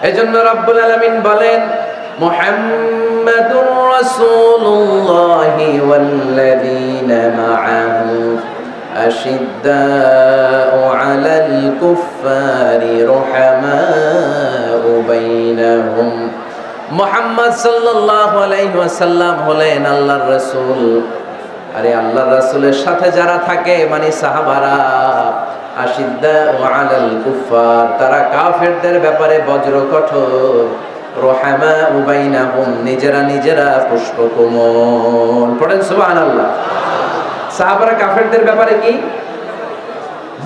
এজন্য রব্বুল আলামিন বলেন, মুহাম্মাদুর রাসূলুল্লাহি ওয়াল্লাযীনা মা'আহু আশিদ্দাউ আলাল কুফফারি রুহামাউ বাইনাহুম। মুহাম্মদ সাল্লাল্লাহু আলাইহি ওয়াসাল্লাম হলেন আল্লাহর রাসূল। আরে আল্লাহর রাসূলের সাথে যারা থাকে মানে সাহাবারা, আশিদ্দাউ আলাল কুফফার, তারা কাফেরদের ব্যাপারে বজ্র কঠোর, রুহামাউ বাইনাহুম, নিজেরা পুষ্পকোমল। পড়েন সুবহানাল্লাহ। সাহাবারা কাফেরদের ব্যাপারে কি?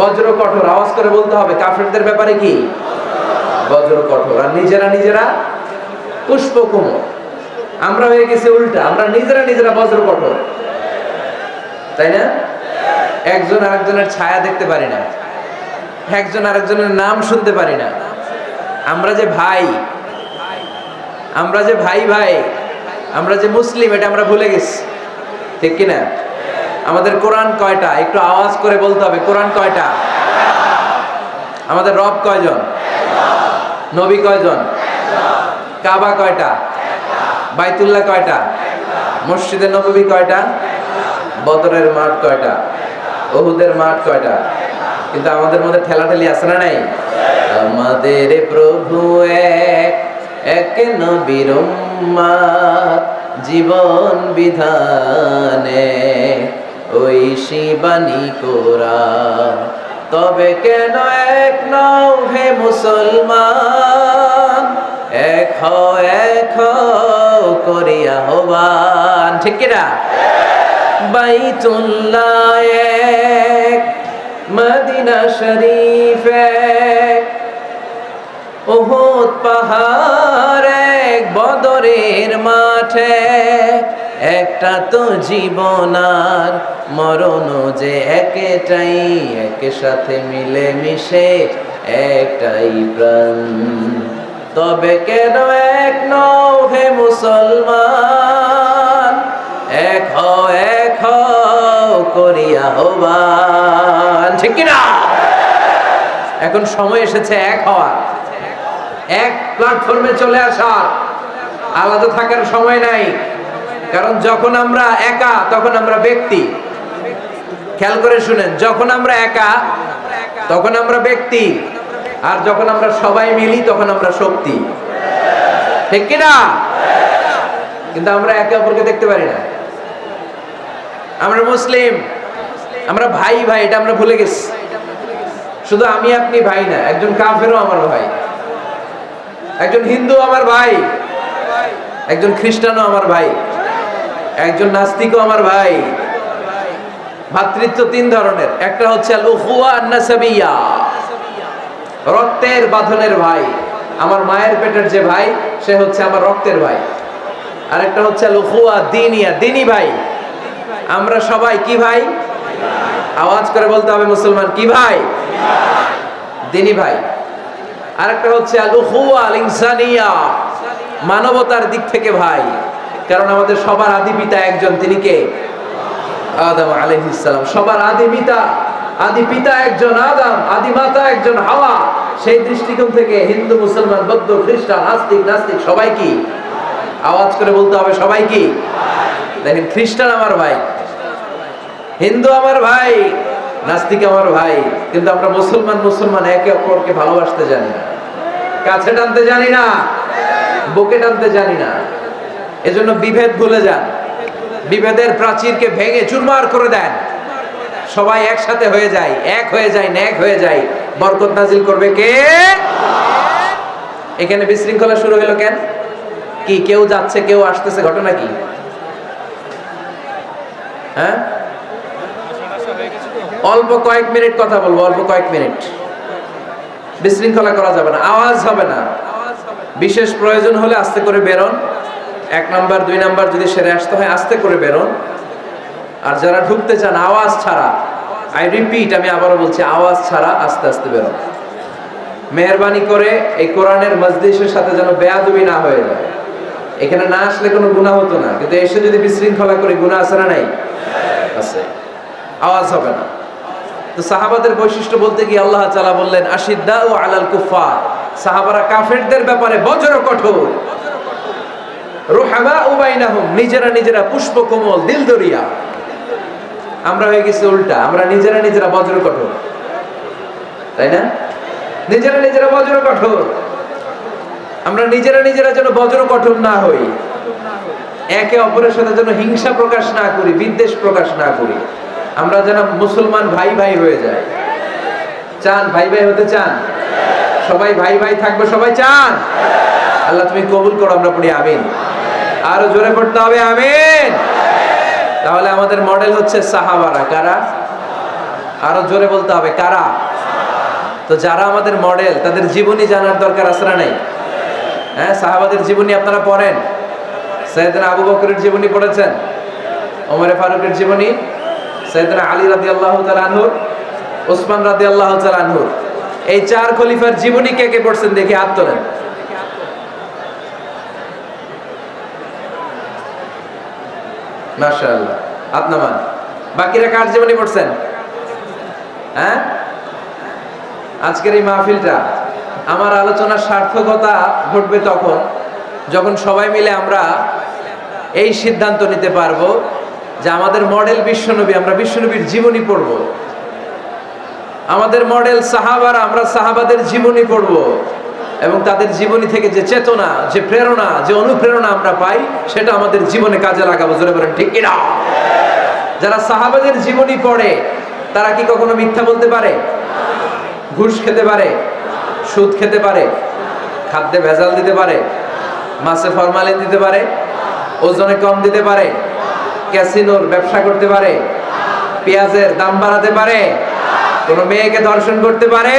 বজ্র কঠোর। আওয়াজ করে বলতে হবে, কাফেরদের ব্যাপারে কি? বজ্র কঠোর। আর নিজেরা পুষ্পকোমল। আমরা হয়ে গেছি উল্টা, আমরা নিজেরা বজ্র কঠোর, তাই না? একজন আরেকজনের ছায়া দেখতে পারি না, একজন আরেকজনের নাম শুনতে পারি না। আমরা যে ভাই আমরা যে মুসলিম, এটা আমরা ভুলে গেছি, ঠিক কিনা? আমাদের কোরআন কয়টা? একটু আওয়াজ করে বলতে হবে, কোরআন কয়টা? আমাদের রব কয়জন? নবী কয়জন? কাবা কয়টা? বাইতুল্লাহ কয়টা? মসজিদে নববী কয়টা? বদরের মাঠ কয়টা? উহুদের মাঠ কয়টা? কিন্তু আমাদের মধ্যে ঠেলাঠেলি আছে না নাই? আমাদের প্রভু এক নবীর উম্মত, জীবন বিধানে ওই শিবানী কোরআন। তবে কেন এক নও হে মুসলমান, এক হও করিয়া আহ্বান, ঠিক কিনা? বাইতুল্লাহ এক, মদিনা শরীফ এক, উহুদ পাহাড় এক, বদরের মাঠে একটা তো জীবন আর মরণ যে একটাই, একের সাথে মিলে মিশে একটাই প্রাণ। তবে কেন এক নও হে মুসলমান, এক হও করিয়া আহ্বান, ঠিক কিনা? এখন সময় এসেছে এক হওয়ার, এক প্ল্যাটফর্মে চলে আসার। আলাদা থাকার সময় নাই, কারণ যখন আমরা একা তখন আমরা ব্যক্তি। খেয়াল করে শুনেন, যখন আমরা একা তখন আমরা ব্যক্তি, আর যখন আমরা সবাই মিলি তখন আমরা শক্তি, ঠিক কিনা? কিন্তু আমরা একে অপরকে দেখতে পারি না। আমরা মুসলিম, আমরা ভাই, এটা আমরা ভুলে গেছি। শুধু আমি আপনি ভাই না, একজন কাফেরও আমার ভাই, একজন হিন্দু আমার ভাই, একজন খ্রিস্টানও আমার ভাই, একজন নাস্তিকও আমার ভাই। ভাতৃত্ব তিন ধরনের। একটা হচ্ছে আল উখুয়া আন-নাসাবিয়া, রক্তের বাঁধনের ভাই। আমার মায়ের পেটের যে ভাই, সে হচ্ছে আমার রক্তের ভাই। আরেকটা হচ্ছে আল উখুয়া দ্বীনিয়া, দ্বীনি ভাই। আমরা সবাই কি ভাই? আওয়াজ করে বলতে হবে, মুসলমান কি ভাই? দ্বীনি ভাই। আরেকটা হচ্ছে আল উখুয়া আল ইনসানিয়া, মানবতার দিক থেকে ভাই। কারণ আমাদের সবার আদি পিতা একজন, তিনি কে? আদম আলাইহিস সালাম। সবার আদি পিতা একজন আদম, আদি মাতা একজন হাওয়া। সেই দৃষ্টিকোণ থেকে হিন্দু, মুসলমান, বৌদ্ধ, খ্রিস্টান, নাস্তিক সবাই কি? আওয়াজ করে বলতে হবে, সবাই কি? দেখেন, খ্রিস্টান আমার ভাই, হিন্দু আমার ভাই, নাস্তিক আমার ভাই, কিন্তু আমরা মুসলমান একে অপরকে ভালোবাসতে জানি না, কাছে টানতে জানি না, বুকে টানতে জানি না। এজন্য বিভেদ ভুলে যান, বিভেদের প্রাচীরকে ভেঙে চুরমার করে দেন। সবাই একসাথে হয়ে যায়, এক হয়ে যায়, নেক হয়ে যায়। বরকত নাজিল করবে কে? এখানে বিশৃঙ্খলা শুরু হলো কেন? কি কেউ যাচ্ছে কেউ আসতেছে, ঘটনা কি? হ্যাঁ, অল্প কয়েক মিনিট কথা বলবো, অল্প কয়েক মিনিট। বিশৃঙ্খলা করা যাবে না, আওয়াজ হবে না। বিশেষ প্রয়োজন হলে আস্তে করে বেরোন। 1 নাম্বার 2 নাম্বার যদি সেরে আসতে হয় আস্তে করে বেরোন। আর যারা ঢুকতে চান আওয়াজ ছাড়া, আই রিপিট, আমি আবারও বলছি, আওয়াজ ছাড়া আস্তে আস্তে বেরোন। মেহেরবানি করে এই কোরআনের মজলিসের সাথে যেন বেয়াদবি না হয়ে যায়। এখানে না আসলে কোনো গুনাহ হতো না, কিন্তু এসে যদি বিশৃঙ্খলা করে গুনাহ আছে না নাই? আছে। আওয়াজ হবে না। তো সাহাবাদের বৈশিষ্ট্য বলতে গিয়ে আল্লাহ তাআলা বললেন, আশিদ্দাউ আলাল কুফার, সাহাবারা কাফেরদের ব্যাপারে বজ্র কঠোর, রুহামা উবাইনাহুম, নিজেরা নিজেরা পুষ্প কোমল, দিলদরিয়া। আমরা হয়ে গেছি উল্টা, আমরা নিজেরা নিজেরা বজ্র কঠোর, তাই না? নিজেরা নিজেরা বজ্র কঠোর। আমরা নিজেরা নিজেরা যেন বজ্র কঠোর না হই, একে অপরের সাথে যেন হিংসা প্রকাশ না করি, বিদ্বেষ প্রকাশ না করি। আমরা যেন মুসলমান ভাই ভাই হয়ে যায়। চান ভাই ভাই হতে চান? সবাই ভাই ভাই থাকবে, সবাই চান? আল্লাহ তুমি কবুল করো, আমরা পড়ি আমিন। আরো জোরে পড়তে হবে আমিন। তাহলে আমাদের মডেল হচ্ছে সাহাবারা। কারা? আরো জোরে বলতে হবে কারা? তো যারা আমাদের মডেল, তাদের জীবনী জানার দরকার আছে না নাই? হ্যাঁ, সাহাবাদের জীবনী আপনারা পড়েন। সাইয়েদনা আবু বকরের জীবনী পড়েছেন? ওমরে ফারুকের জীবনী, সাইয়েদনা আলী রাদিয়াল্লাহু তাআলা আনহু, ওসমান রাদিয়াল্লাহু তাআলা আনহু, এই চার খলিফার জীবনী কে কে পড়ছেন দেখি হাত তোলেন। মাশাআল্লাহ, হাত নামান। বাকিরা কার জীবনী পড়ছেন? হ্যাঁ, আজকের এই মাহফিলটা, আমার আলোচনার সার্থকতা ঘটবে তখন যখন সবাই মিলে আমরা এই সিদ্ধান্ত নিতে পারবো যে আমাদের মডেল বিশ্বনবী, আমরা বিশ্বনবীর জীবনী পড়ব। আমাদের মডেল সাহাবারা, আমরা সাহাবাদের জীবনী পড়ব এবং তাদের জীবনী থেকে যে চেতনা, যে প্রেরণা, যে অনুপ্রেরণা আমরা পাই, সেটা আমাদের জীবনে কাজে লাগাবো। জোরে বলেন ঠিক কিনা? যারা সাহাবাদের জীবনী পড়ে তারা কি কখনো মিথ্যা বলতে পারে? ঘুষ খেতে পারে? সুদ খেতে পারে? খাদ্যে ভেজাল দিতে পারে? মাছে ফরমালিন দিতে পারে? ওজনে কম দিতে পারে? ক্যাসিনোর ব্যবসা করতে পারে? পেঁয়াজের দাম বাড়াতে পারে? কোন মেয়েকে ধর্ষণ করতে পারে?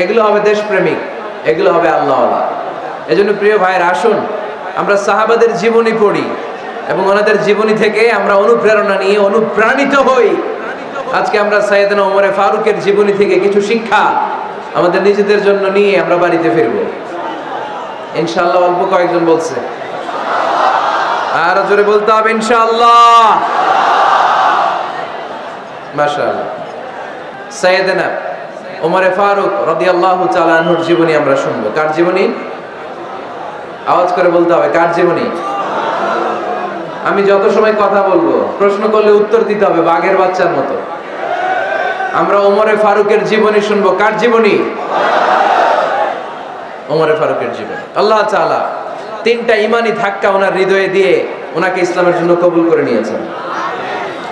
এগুলো হবে দেশপ্রেমিক, এগুলো হবে আল্লাহওয়ালা। এজন্য প্রিয় ভাইয়ের, আসুন আমরা সাহাবাদের জীবনী পড়ি এবং ওনাদের জীবনী থেকে আমরা অনুপ্রেরণা নিয়ে অনুপ্রাণিত হই। আজকে আমরা সাইয়েদনা ওমরে ফারুকের জীবনী থেকে কিছু শিক্ষা আমাদের নিজেদের জন্য নিয়ে আমরা বাড়িতে ফিরব ইনশাআল্লাহ। অল্প কয়েকজন বলছে, আর জোরে বলতে হবে ইনশাআল্লাহ। মাশাআল্লাহ। সাইয়েদনা ওমরে ফারুক রাদিয়াল্লাহু তাআলা আনহুর জীবনী আমরা শুনবো। কার জীবনী? আওয়াজ করে বলতে হবে কার জীবনী? আমি যত সময় কথা বলবো, প্রশ্ন করলে উত্তর দিতে হবে বাঘের বাচ্চার মতো। আমরা ওমরে ফারুকের জীবনী শুনবো। কার জীবনী? ওমরে ফারুকের জীবনী। আল্লাহ তাআলা তিনটা ঈমানি ধাক্কা ওনার হৃদয়ে দিয়ে ওনাকে ইসলামের জন্য কবুল করে নিয়েছেন।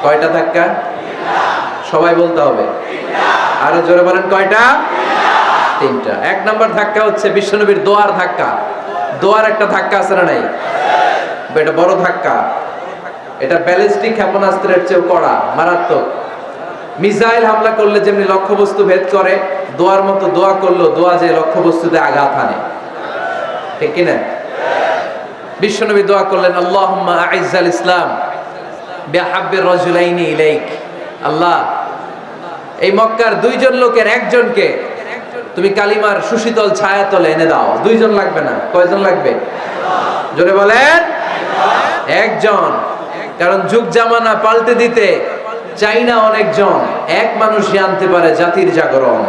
কয়টা ধাক্কা? সবাই বলতে হবে, আরো জোরে বলেন কয়টা? তিনটা। এক নম্বর ধাক্কা হচ্ছে বিশ্বনবীর দোয়ার ধাক্কা। দোয়ার একটা ধাক্কা আছে না নাই? এটা বড় ধাক্কা। এটা ব্যালিস্টিক ক্ষেপণাস্ত্রের চেয়েও কড়া, মারাত্মক। মিসাইল হামলা করলে যেমনি লক্ষ্যবস্তু ভেদ করে, দোয়ার মতো দোয়া করলো, দোয়া যে লক্ষ্যবস্তুতে আঘাত হানে, ঠিক কিনা? বিশ্বনবী দোয়া করলেন, আল্লাহুম্মা আইজ্জাল ইসলাম বিহাব্বির রাজুলাইনি ইলাইক। আল্লাহ, এই মক্কার দুইজন লোকের একজনকে তুমি কালিমার সুশীতল ছায়াতলে এনে দাও। দুইজন লাগবে না, কয়জন লাগবে? জোরে বলেন, একজন। কারণ যুগ জামানা পাল্টে দিতে চাই না অনেকজন, এক মানুষই আনতে পারে জাতির জাগরণ।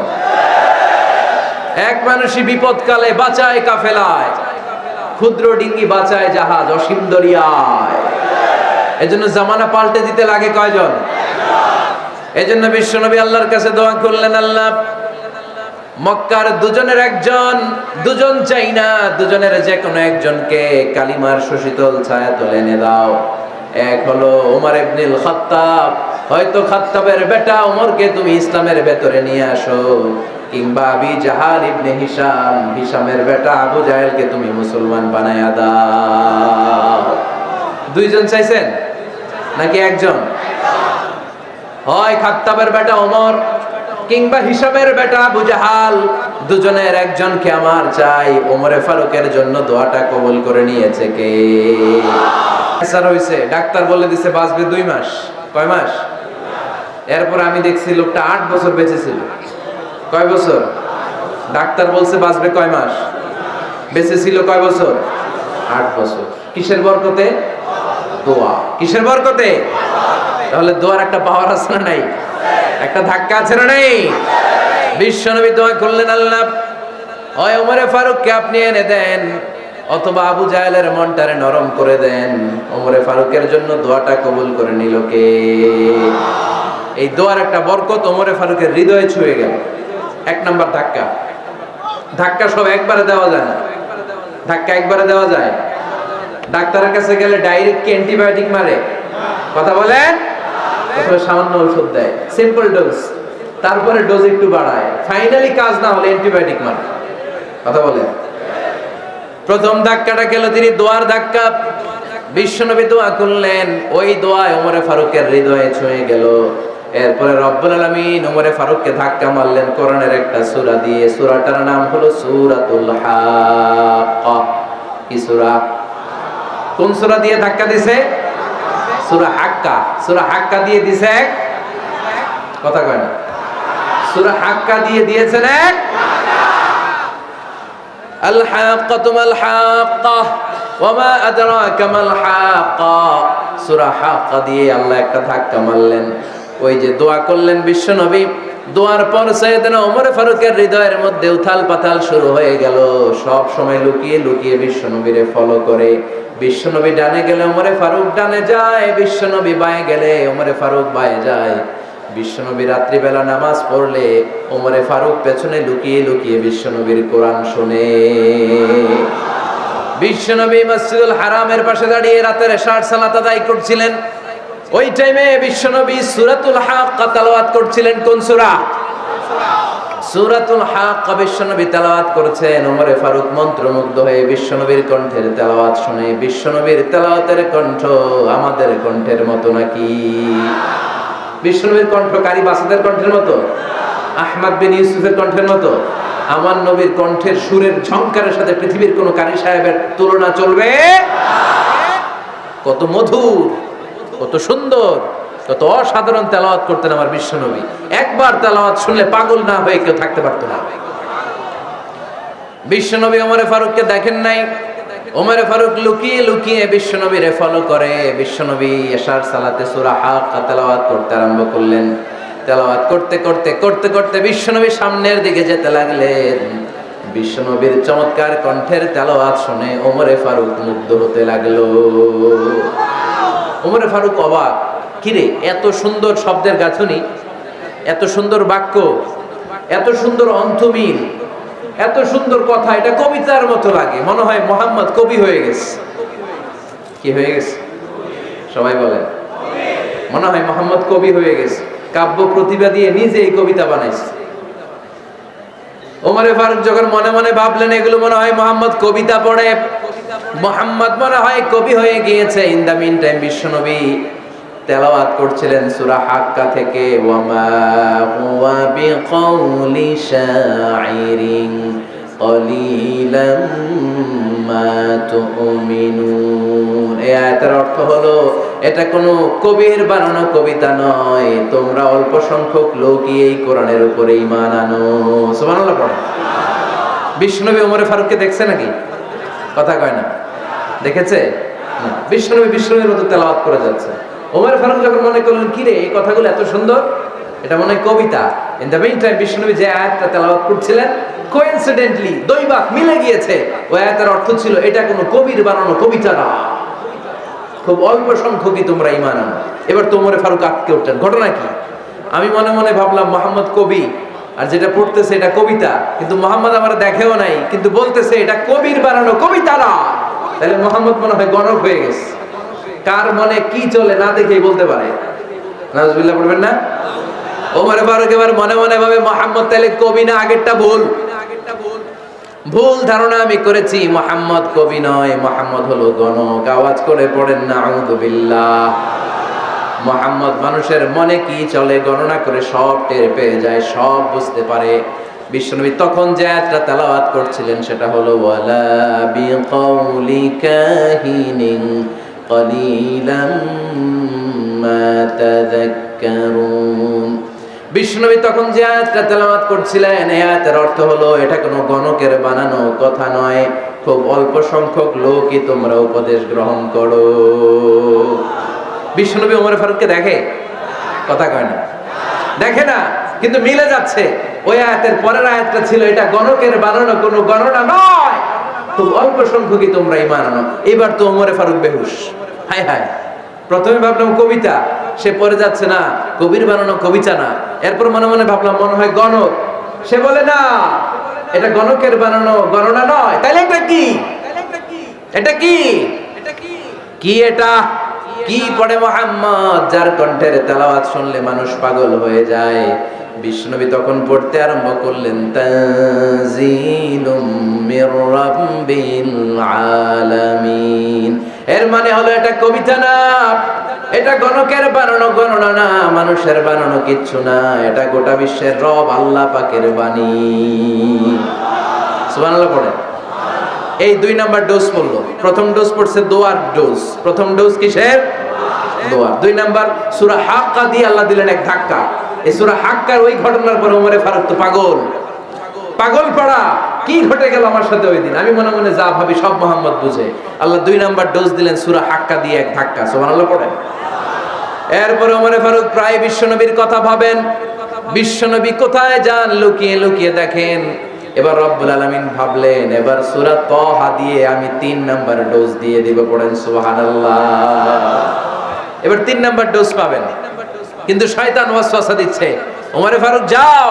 এক মানুষই বিপদকালে বাঁচায় কাফেলায়, ক্ষুদ্র ডিঙ্গি বাঁচায় জাহাজ অসীম দরিয়ায়। এজন্য জামানা পাল্টে দিতে লাগে কয়জন? এজন্য বিশ্বনবী আল্লাহর কাছে দোয়া করলেন, আল্লাহ মক্কার দুজনের একজন, দুজন চাই না, দুজনের যে কোনো একজনকে কালিমার সুশীতল ছায়াতলে এনে দাও। এক হলো ওমর ইবনুল খাত্তাব, হয়তো খাত্তাবের বেটা ওমরকে তুমি ইসলামের ভেতরে নিয়ে আসো, কিংবা আবি জাহাল ইবনে হিশাম, হিশামের বেটা আবু জাহেলকে তুমি মুসলমান বানায়া দাও। দুইজন চাইছেন নাকি একজন? হয় খাত্তাবের বেটা ওমর কিংবা হিশামের বেটা আবু জাহাল, দুজনের একজনকে আমার চাই। ওমরে ফারুকের জন্য দোয়াটা কবুল করে নিয়েছে কে? ক্যান্সার হইছে, ডাক্তার বলে দিছে বাঁচবে 2 মাস। কয় মাস? এরপর আমি দেখছি লোকটা 8 বছর বেঁচে ছিল। কয় বছর? ডাক্তার বলছে বাঁচবে কয় মাস, বেঁচে ছিল কয় বছর? 8 বছর। কিসের বরকতে? দোয়া। কিসের বরকতে? তাহলে দোয়ার একটা পাওয়ার আছে না নাই? একটা ধাক্কা আছে না নাই? বিশ্বনবী দোয়া করলেন, আল্লাহ হয় ওমরে ফারুককে আপনি এনে দেন, অথবা আবু জাহেলের মনটারে নরম করে দেন। ওমরে ফারুকের জন্য দোয়াটা কবুল করে নিল কে? এই দোয়ার একটা বরকত ওমরে ফারুকের হৃদয়ে ছুঁয়ে গেল। এক নাম্বার ধাক্কা। ধাক্কা সব একবারে দেওয়া যায় না। ধাক্কা একবারে দেওয়া যায়? ডাক্তারের কাছে গেলে ডাইরেক্ট কি অ্যান্টিবায়োটিক মারে? কথা বলেন? প্রথমে সামান্য ওষুধ দেয়, সিম্পল ডোজ, তারপরে ডোজ একটু বাড়ায়, ফাইনালি কাজ না হলে অ্যান্টিবায়োটিক মারে। কথা বলেন? প্রথম ধাক্কাটা গেল তিনি দোয়ার ধাক্কা। বিশ্বনবী দোয়া করলেন, ওই দোয়ায় ওমরে ফারুকের হৃদয়ে ছুঁয়ে গেল। এরপরে রব্বুল আলামিন ওমরে ফারুককে ধাক্কা মারলেন কোরআনের একটা সূরা দিয়ে। সূরাটার নাম হলো সূরাতুল হাক্কা। কি সূরা? কোন সূরা দিয়ে ধাক্কা দিছে? সূরা হাক্কা। সূরা হাক্কা দিয়ে দিছে এক, কথা কয় না। সূরা হাক্কা দিয়ে দিয়েছেন এক। আল হাক্কাতু মাল হাক্কা ওয়া মা আদরাকা মাল হাক্কা। সূরা হাক্কা দিয়ে আল্লাহ একটা ধাক্কা মারলেন। ওই যে দোয়া করলেন বিশ্বনবী, দোয়ার পর সাইয়েদনা ওমর ফারুকের হৃদয়ের মধ্যে উথাল পাতাল শুরু হয়ে গেল। সব সময় লুকিয়ে লুকিয়ে বিশ্বনবীরে ফলো করে। বিশ্বনবী ডানে গেলে ওমরে ফারুক ডানে যায়, বিশ্বনবী বাঁয়ে গেলে ওমরে ফারুক বাঁয়ে যায়। বিশ্বনবী রাত্রিবেলা নামাজ পড়লে ওমরে ফারুক পেছনে লুকিয়ে লুকিয়ে বিশ্বনবীর কোরআন শুনে। বিশ্বনবী মসজিদুল হারামের পাশে দাঁড়িয়ে রাতের এশার সালাত আদায় করছিলেন। ওই টাইমে বিশ্বনবী সূরাতুল হাক্কা তেলাওয়াত করছিলেন। কোন সূরা? সূরাতুল হাক্কা বিশ্বনবী তেলাওয়াত করেছেন। ওমরে ফারুক মন্ত্রমুগ্ধ হয়ে বিশ্বনবীর কণ্ঠের তেলাওয়াত শুনে। বিশ্বনবীর তেলাওয়াতের কণ্ঠ আমাদের কণ্ঠের মতো নাকি? বিশ্বনবীর কণ্ঠ কারি বাসাদের কণ্ঠের মতো? আহমদ বিন ইউসুফের কণ্ঠের মতো? আমার নবীর কণ্ঠের সুরের ঝংকারের সাথে পৃথিবীর কোন কারি সাহেবের তুলনা চলবে? কত মধুর, কত সুন্দর, কত অসাধারণ তেলাওয়াত করতেন আমার বিশ্বনবী। একবার তেলাওয়াত শুনলে পাগল না হয়ে কেউ থাকতে পারতো না। বিশ্বনবী ওমরে ফারুককে দেখেন নাই। ওমরে ফারুক লুকিয়ে লুকিয়ে বিশ্বনবীরে ফলো করে। বিশ্বনবী এশার সালাতে সূরা হাক্কা তেলাওয়াত করতে আরম্ভ করলেন। তেলাওয়াত করতে করতে করতে করতে বিশ্বনবী সামনের দিকে যেতে লাগলেন। বিশ্বনবীর চমৎকার কণ্ঠের তেলাওয়াত শুনে ওমরে ফারুক মুগ্ধ হতে লাগলো। ওমরে ফারুক অবাক, কিরে এত সুন্দর শব্দের গাঁথনি, এত সুন্দর বাক্য, এত সুন্দর অন্তমিল, এত সুন্দর কথা, এটা কবিতার মতো লাগে। মনে হয় মুহাম্মদ কবি হয়ে গেছে। কি হয়ে গেছে? সবাই বলেন। মনে হয় মুহাম্মদ কবি হয়ে গেছে, কাব্য প্রতিভা দিয়ে নিজে এই কবিতা বানাইছে। ওমরে ফারুক যখন মনে মনে ভাবলেন এগুলো মনে হয় মুহাম্মদ কবিতা পড়ে, মুহাম্মদ মনে হয় কবি হয়ে গিয়েছে। ইন দা মিন টাইম বিশ্বনবী তেলাওয়াত করছিলেন সূরা হাক্কা থেকে, ওয়া মা হুয়া বিকাউলি শাইরিন কলিলাম মা তুমিনুন। এই আয়াতের অর্থ হলো এটা কোনো কবির বানানো কবিতা নয়, তোমরা অল্প সংখ্যক লোকই এই কোরআনের উপরে ঈমান আনো। সুবহানাল্লাহ পড়ো। বিশ্বনবী ওমরে ফারুককে দেখছে নাকি? কথা কয় না। দেখেছে? বিশ্বনবীর মতো তেলাওয়াত করে যাচ্ছে। ওমর ফারুক যখন মনে করলেন কি রে এই কথাগুলো এত সুন্দর, এটা মনে হয় কবিতা। ইন দ্য মিন টাইম বিশ্বনবী যে আয়াতটা তেলাওয়াত করছিলেন, কোইন্সিডেন্টলি দৈবাত মিলে গিয়েছে। ওই আয়াতের অর্থ ছিল এটা কোনো কবির বানানো কবিতা না, খুব অল্প সংখ্যকই তোমরা ঈমান আনো। এবার তো ওমর ফারুক আটকে উঠলেন, ঘটনা কি? আমি মনে মনে ভাবলাম মুহাম্মদ কবি, আর যেটা পড়তেছে এটা কবিতা, কিন্তু মুহাম্মদ আমার দেখেও নাই, কিন্তু বলতেছে এটা কবির বানানো কবিতা না। তাহলে মুহাম্মদ মনে হয় গণক হয়ে গেছে। কার মনে কি চলে না দেখেই বলতে পারে। নাউজুবিল্লাহ পড়বেন না? ওমর ফারুক এবার মনে মনে ভাবে মুহাম্মদ তাহলে কবি না, আগেরটা ভুল। ভুল ধারণা আমি করেছি, মুহাম্মদ কবি নয়, মুহাম্মদ হলো গণক। আওয়াজ করে পড়েন না আউযু বিল্লাহ। মুহাম্মদ মানুষের মনে কি চলে গণনা করে সব টের পেয়ে যায়, সব বুঝতে পারে। বিশ্বনবী তখন যে আয়াতটা তেলাওয়াত করছিলেন সেটা হলো ওয়ালা বিকাউলি কাহিনিন কলিলাম মা তাযাক্কারুন। বিশ্বনবী তখন যে আয়াতটা তেলাওয়াত করছিলেন এই আয়াতের অর্থ হলো এটা কোনো গণকের বানানো কথা নয়, খুব অল্প সংখ্যক লোকই তোমরা উপদেশ গ্রহণ করো। বিশ্বনবী ওমর ফারুককে দেখে? কথা কয় না। দেখে না। কিন্তু মিলে যাচ্ছে। ওই আয়াতের পরের আয়াতটা ছিল এটা গণকের বানানো কোনো গণনা নয়, খুব অল্প সংখ্যকই তোমরা ঈমান আনো। এবার তো ওমরে ফারুক বেহুশ। হায় হায়, প্রথমে ভাবলাম কবিতা, সে পড়ে যাচ্ছে না কবির বানানো কবিতা না। এরপর মনে মনে ভাবলাম মনে হয় গণক, সে বলে না এটা গণকের বানানো গণনা নয়। তাহলে এটা কি? এটা কি? কি এটা? কি পড়ে মুহাম্মদ, যার কণ্ঠের তেলাওয়াত শুনলে মানুষ পাগল হয়ে যায়। বিশ্বনবী তখন পড়তে আরম্ভ করলেন তানজিলুম মির রাব্বিল আলামিন। এর মানে হলো এটা কবিতা না, এটা গণকের বানানো গণনা না, মানুষের বানানো কিচ্ছু না, এটা গোটা বিশ্বের রব আল্লাহ পাকের বাণী। সুবহানাল্লাহ পড়েন। এই 2 নাম্বার ডোজ পড়লো। প্রথম ডোজ পড়ছে দোয়ার ডোজ। প্রথম ডোজ কিসের? দোয়া। 2 নাম্বার সূরা হাক্কা দিয়ে আল্লাহ দিলেন এক ধাক্কা। এই সূরা হাক্কার ওই ঘটনার পর ওমরে ফারুক তো পাগল, পাগল পড়া। কি ঘটে গেল আমার সাথে ওই দিন? আমি মনে মনে যা ভাবি সব মোহাম্মদ বুঝে। আল্লাহ 2 নাম্বার ডোজ দিলেন সূরা হাক্কা দিয়ে এক ধাক্কা। সুবহানাল্লাহ পড়েন। এরপর ওমরে ফারুক প্রায় বিশ্বনবীর কথা ভাবেন, বিশ্বনবী কোথায় যান লুকিয়ে লুকিয়ে দেখেন। এবার রব্বুল আলামিন ভাবলেন এবার সূরা তাহা দিয়ে আমি 3 নাম্বার ডোজ দিয়ে দিব। পড়েন সুবহানাল্লাহ। এবার 3 নাম্বার ডোজ পাবেন। কিন্তু শয়তান ওয়াসওয়াসা দিচ্ছে, ওমরে ফারুক যাও,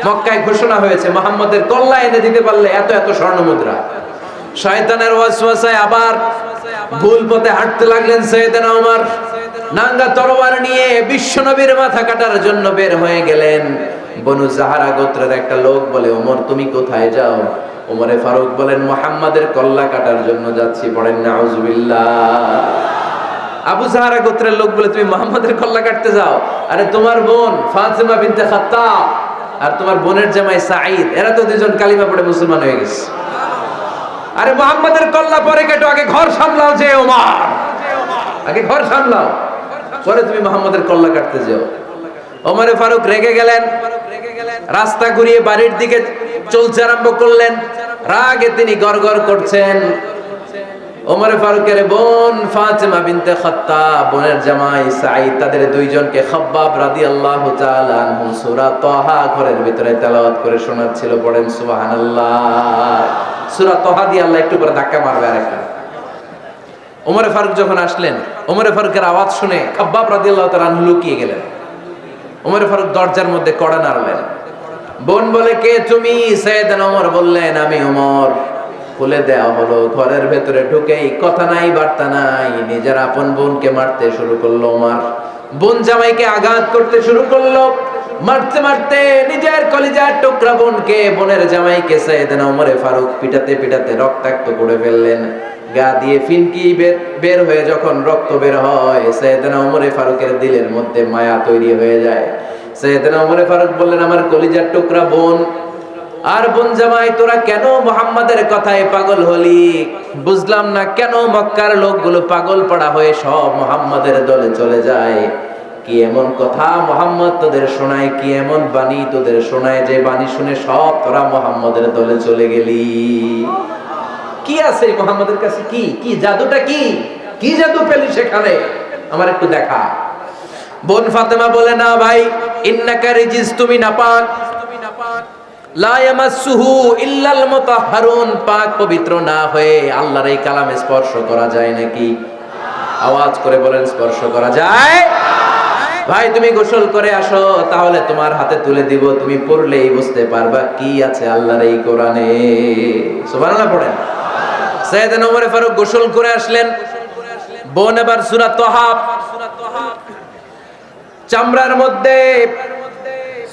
মক্কায় ঘোষণা হয়েছে মুহাম্মদের কল্লা এনে দিতে পারলে এত এত স্বর্ণ মুদ্রা। শয়তানের ওয়াসওয়াসায় আবার ভুল পথে হাঁটতে লাগলেন সাইয়েদনা ওমর। নাঙ্গা তরবার নিয়ে বিশ্বনবীর মাথা কাটার জন্য বের হয়ে গেলেন। বনু জাহারা গোত্রের একটা লোক বলে, ওমর তুমি কোথায় যাও? ওমরে ফারুক বলেন, মুহাম্মাদের কল্লা কাটার জন্য যাচ্ছি। পড়েন নাউজুবিল্লাহ। আবু জাহারা গোত্রের লোক বলে, তুমি মুহাম্মাদের কল্লা কাটতে যাও? আরে তোমার বোন ফাতিমা বিনতে খাত্তাব আর তোমার বোনের জামাই সাঈদ, এরা তো দুজন কালিমা পড়ে মুসলমান হয়ে গেছে। আরে মুহাম্মাদের কল্লা পরে কেটো, আগে ঘর সামলাও। যে ওমর, আগে ঘর সামলাও, পরে তুমি মুহাম্মাদের কল্লা কাটতে যাও। ওমরে ফারুক রেগে গেলেন, রাস্তা ঘুরিয়ে বাড়ির দিকে চলতে আরম্ভ করলেন। রাগে তিনি গড়গড় করছেন। ওমরে ফারুকের বোন ফাতিমা বিনতে খাত্তাব, বোনের জামাই সাঈদ, তাদের দুইজনকে খাব্বাব রাদিয়াল্লাহু তাআলা আনহু সূরা তাহা ঘরের ভিতরে তেলাওয়াত করে শোনাচ্ছিল। পড়েন সুবহানাল্লাহ। সূরা তাহা দিয়ে আল্লাহ একটু পরে ধাক্কা মারবে আরেকটা। ওমরে ফারুক যখন আসলেন, ওমরে ফারুকের আওয়াজ শুনে খাব্বাব রাদিয়াল্লাহু তাআলা আনহু লুকিয়ে গেলেন। ওমরে ফারুক দরজার মধ্যে কড়া নাড়লেন। বোন বলে, কে তুমি? সাইয়েদনা ওমর বললেন, আমি ওমর। খুলে দেওয়া হলো। ঘরের ভেতরে ঢুকেই কথা নাই বার্তা নাই, নিজের আপন বোনকে মারতে শুরু করলো ওমর। বোন জামাইকে আঘাত করতে শুরু করলো। মারতে মারতে নিজের কলিজার টুকরা বোনকে, বোনের জামাইকে সাইয়েদনা ওমরে ফারুক পিটাতে পিটাতে রক্তাক্ত করে ফেললেন। গা দিয়ে ফিনকি বের হয়ে যখন রক্ত বের হয়, সাইয়েদনা ওমরে ফারুকের দিলের মধ্যে মায়া তৈরি হয়ে যায়। সাইয়েদনা ওমরে ফারুক বললেন, আমার কলিজার টুকরা বোন আর বোন জামাই, তোরা কেন মুহাম্মাদের কথায় পাগল হলি? বুঝলাম না কেন মক্কার লোকগুলো পাগল পড়া হয়ে সব মুহাম্মাদের দলে চলে যায়। কি এমন কথা মুহাম্মদ তোদের শোনায়, কি এমন বাণী তোদের শোনায় যে বাণী শুনে সব তোরা মুহাম্মাদের দলে চলে গেলি? কি আছে মুহাম্মাদের কাছে? কি কি জাদুটা? কি কি জাদু পেলি সেখানে? আমার একটু দেখা। বোন ফাতেমা বলে, না ভাই, ইন্নাকা রিজিস, তুমি নাপাক। লা ইয়ামাসসুহু ইল্লাল মুতাহহারুন, পাক পবিত্র না হয়ে আল্লাহর এই কালামে স্পর্শ করা যায় নাকি? আওয়াজ করে বলেন, স্পর্শ করা যায়? ভাই তুমি গোসল করে আসো, তাহলে তোমার হাতে তুলে দিব, তুমি পড়লেই বুঝতে পারবা কি আছে আল্লাহর এই কোরআনে। সুবহানাল্লাহ পড়েন। সাইয়েদনা ওমর ফারুক গোসল করে আসলেন। বোন এবার সূরা তাহা চামড়ার মধ্যে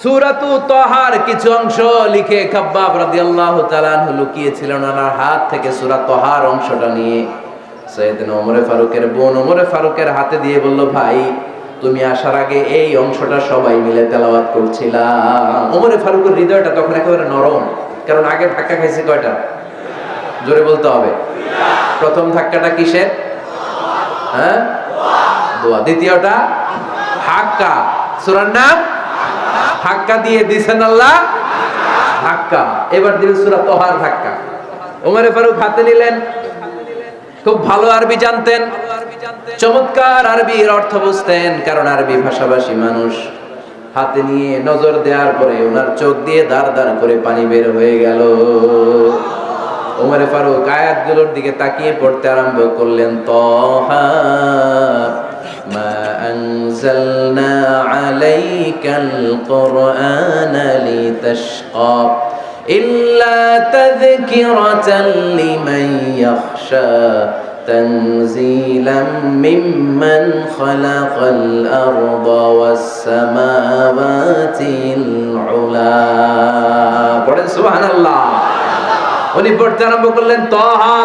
সূরাতু তাহার কিছু অংশ লিখে খাব্বাব রাদিয়াল্লাহু তাআলা আনহু লুকিয়েছিলেন। ওনার হাত থেকে সূরা তাহার অংশটা নিয়ে সাইয়েদনা ওমর ফারুকের বোন ওমর ফারুকের হাতে দিয়ে বলল, ভাই তুমি আসার আগে এই অংশটা সবাই মিলে তেলাওয়াত করছিলাম। ওমর ফারুকের হৃদয়টা তখন একেবারে নরম, কারণ আগে ধাক্কা খাইছে কয়টা? জোরে বলতে হবে। প্রথম ধাক্কাটা কিসের? হ্যাঁ, দোয়া। দ্বিতীয়টা হাক্কা, সূরার নাম হাক্কা দিয়ে দিয়েছেন আল্লাহ ধাক্কা। এবার দিবেন সূরা তাহার ধাক্কা। ওমর ফারুক হাতে নিলেন। খুব ভালো আরবি জানতেন, চমৎকার আরবির অর্থ বুঝতেন, কারণ আরবি ভাষাভাষী মানুষ। হাতে নিয়ে নজর দেওয়ার পরে ওনার চোখ দিয়ে দাঁড় দাঁড় করে পানি বের হয়ে গেল। ওমরে ফারুক আয়াতগুলোর দিকে তাকিয়ে পড়তে আরম্ভ করলেন, তাহা মা আনজালনা আলাইকাল কুরআনা লিতাশকা ইল্লা তাযকিরাতাল লিমান ইয়াখশা তানজিলাম মিম্মান খালাকাল আরদা ওয়াস সামাওয়াতিল উলা। পড়েন সুবহানাল্লাহ। উনি পড়তে আরম্ভ করলেন, তাহা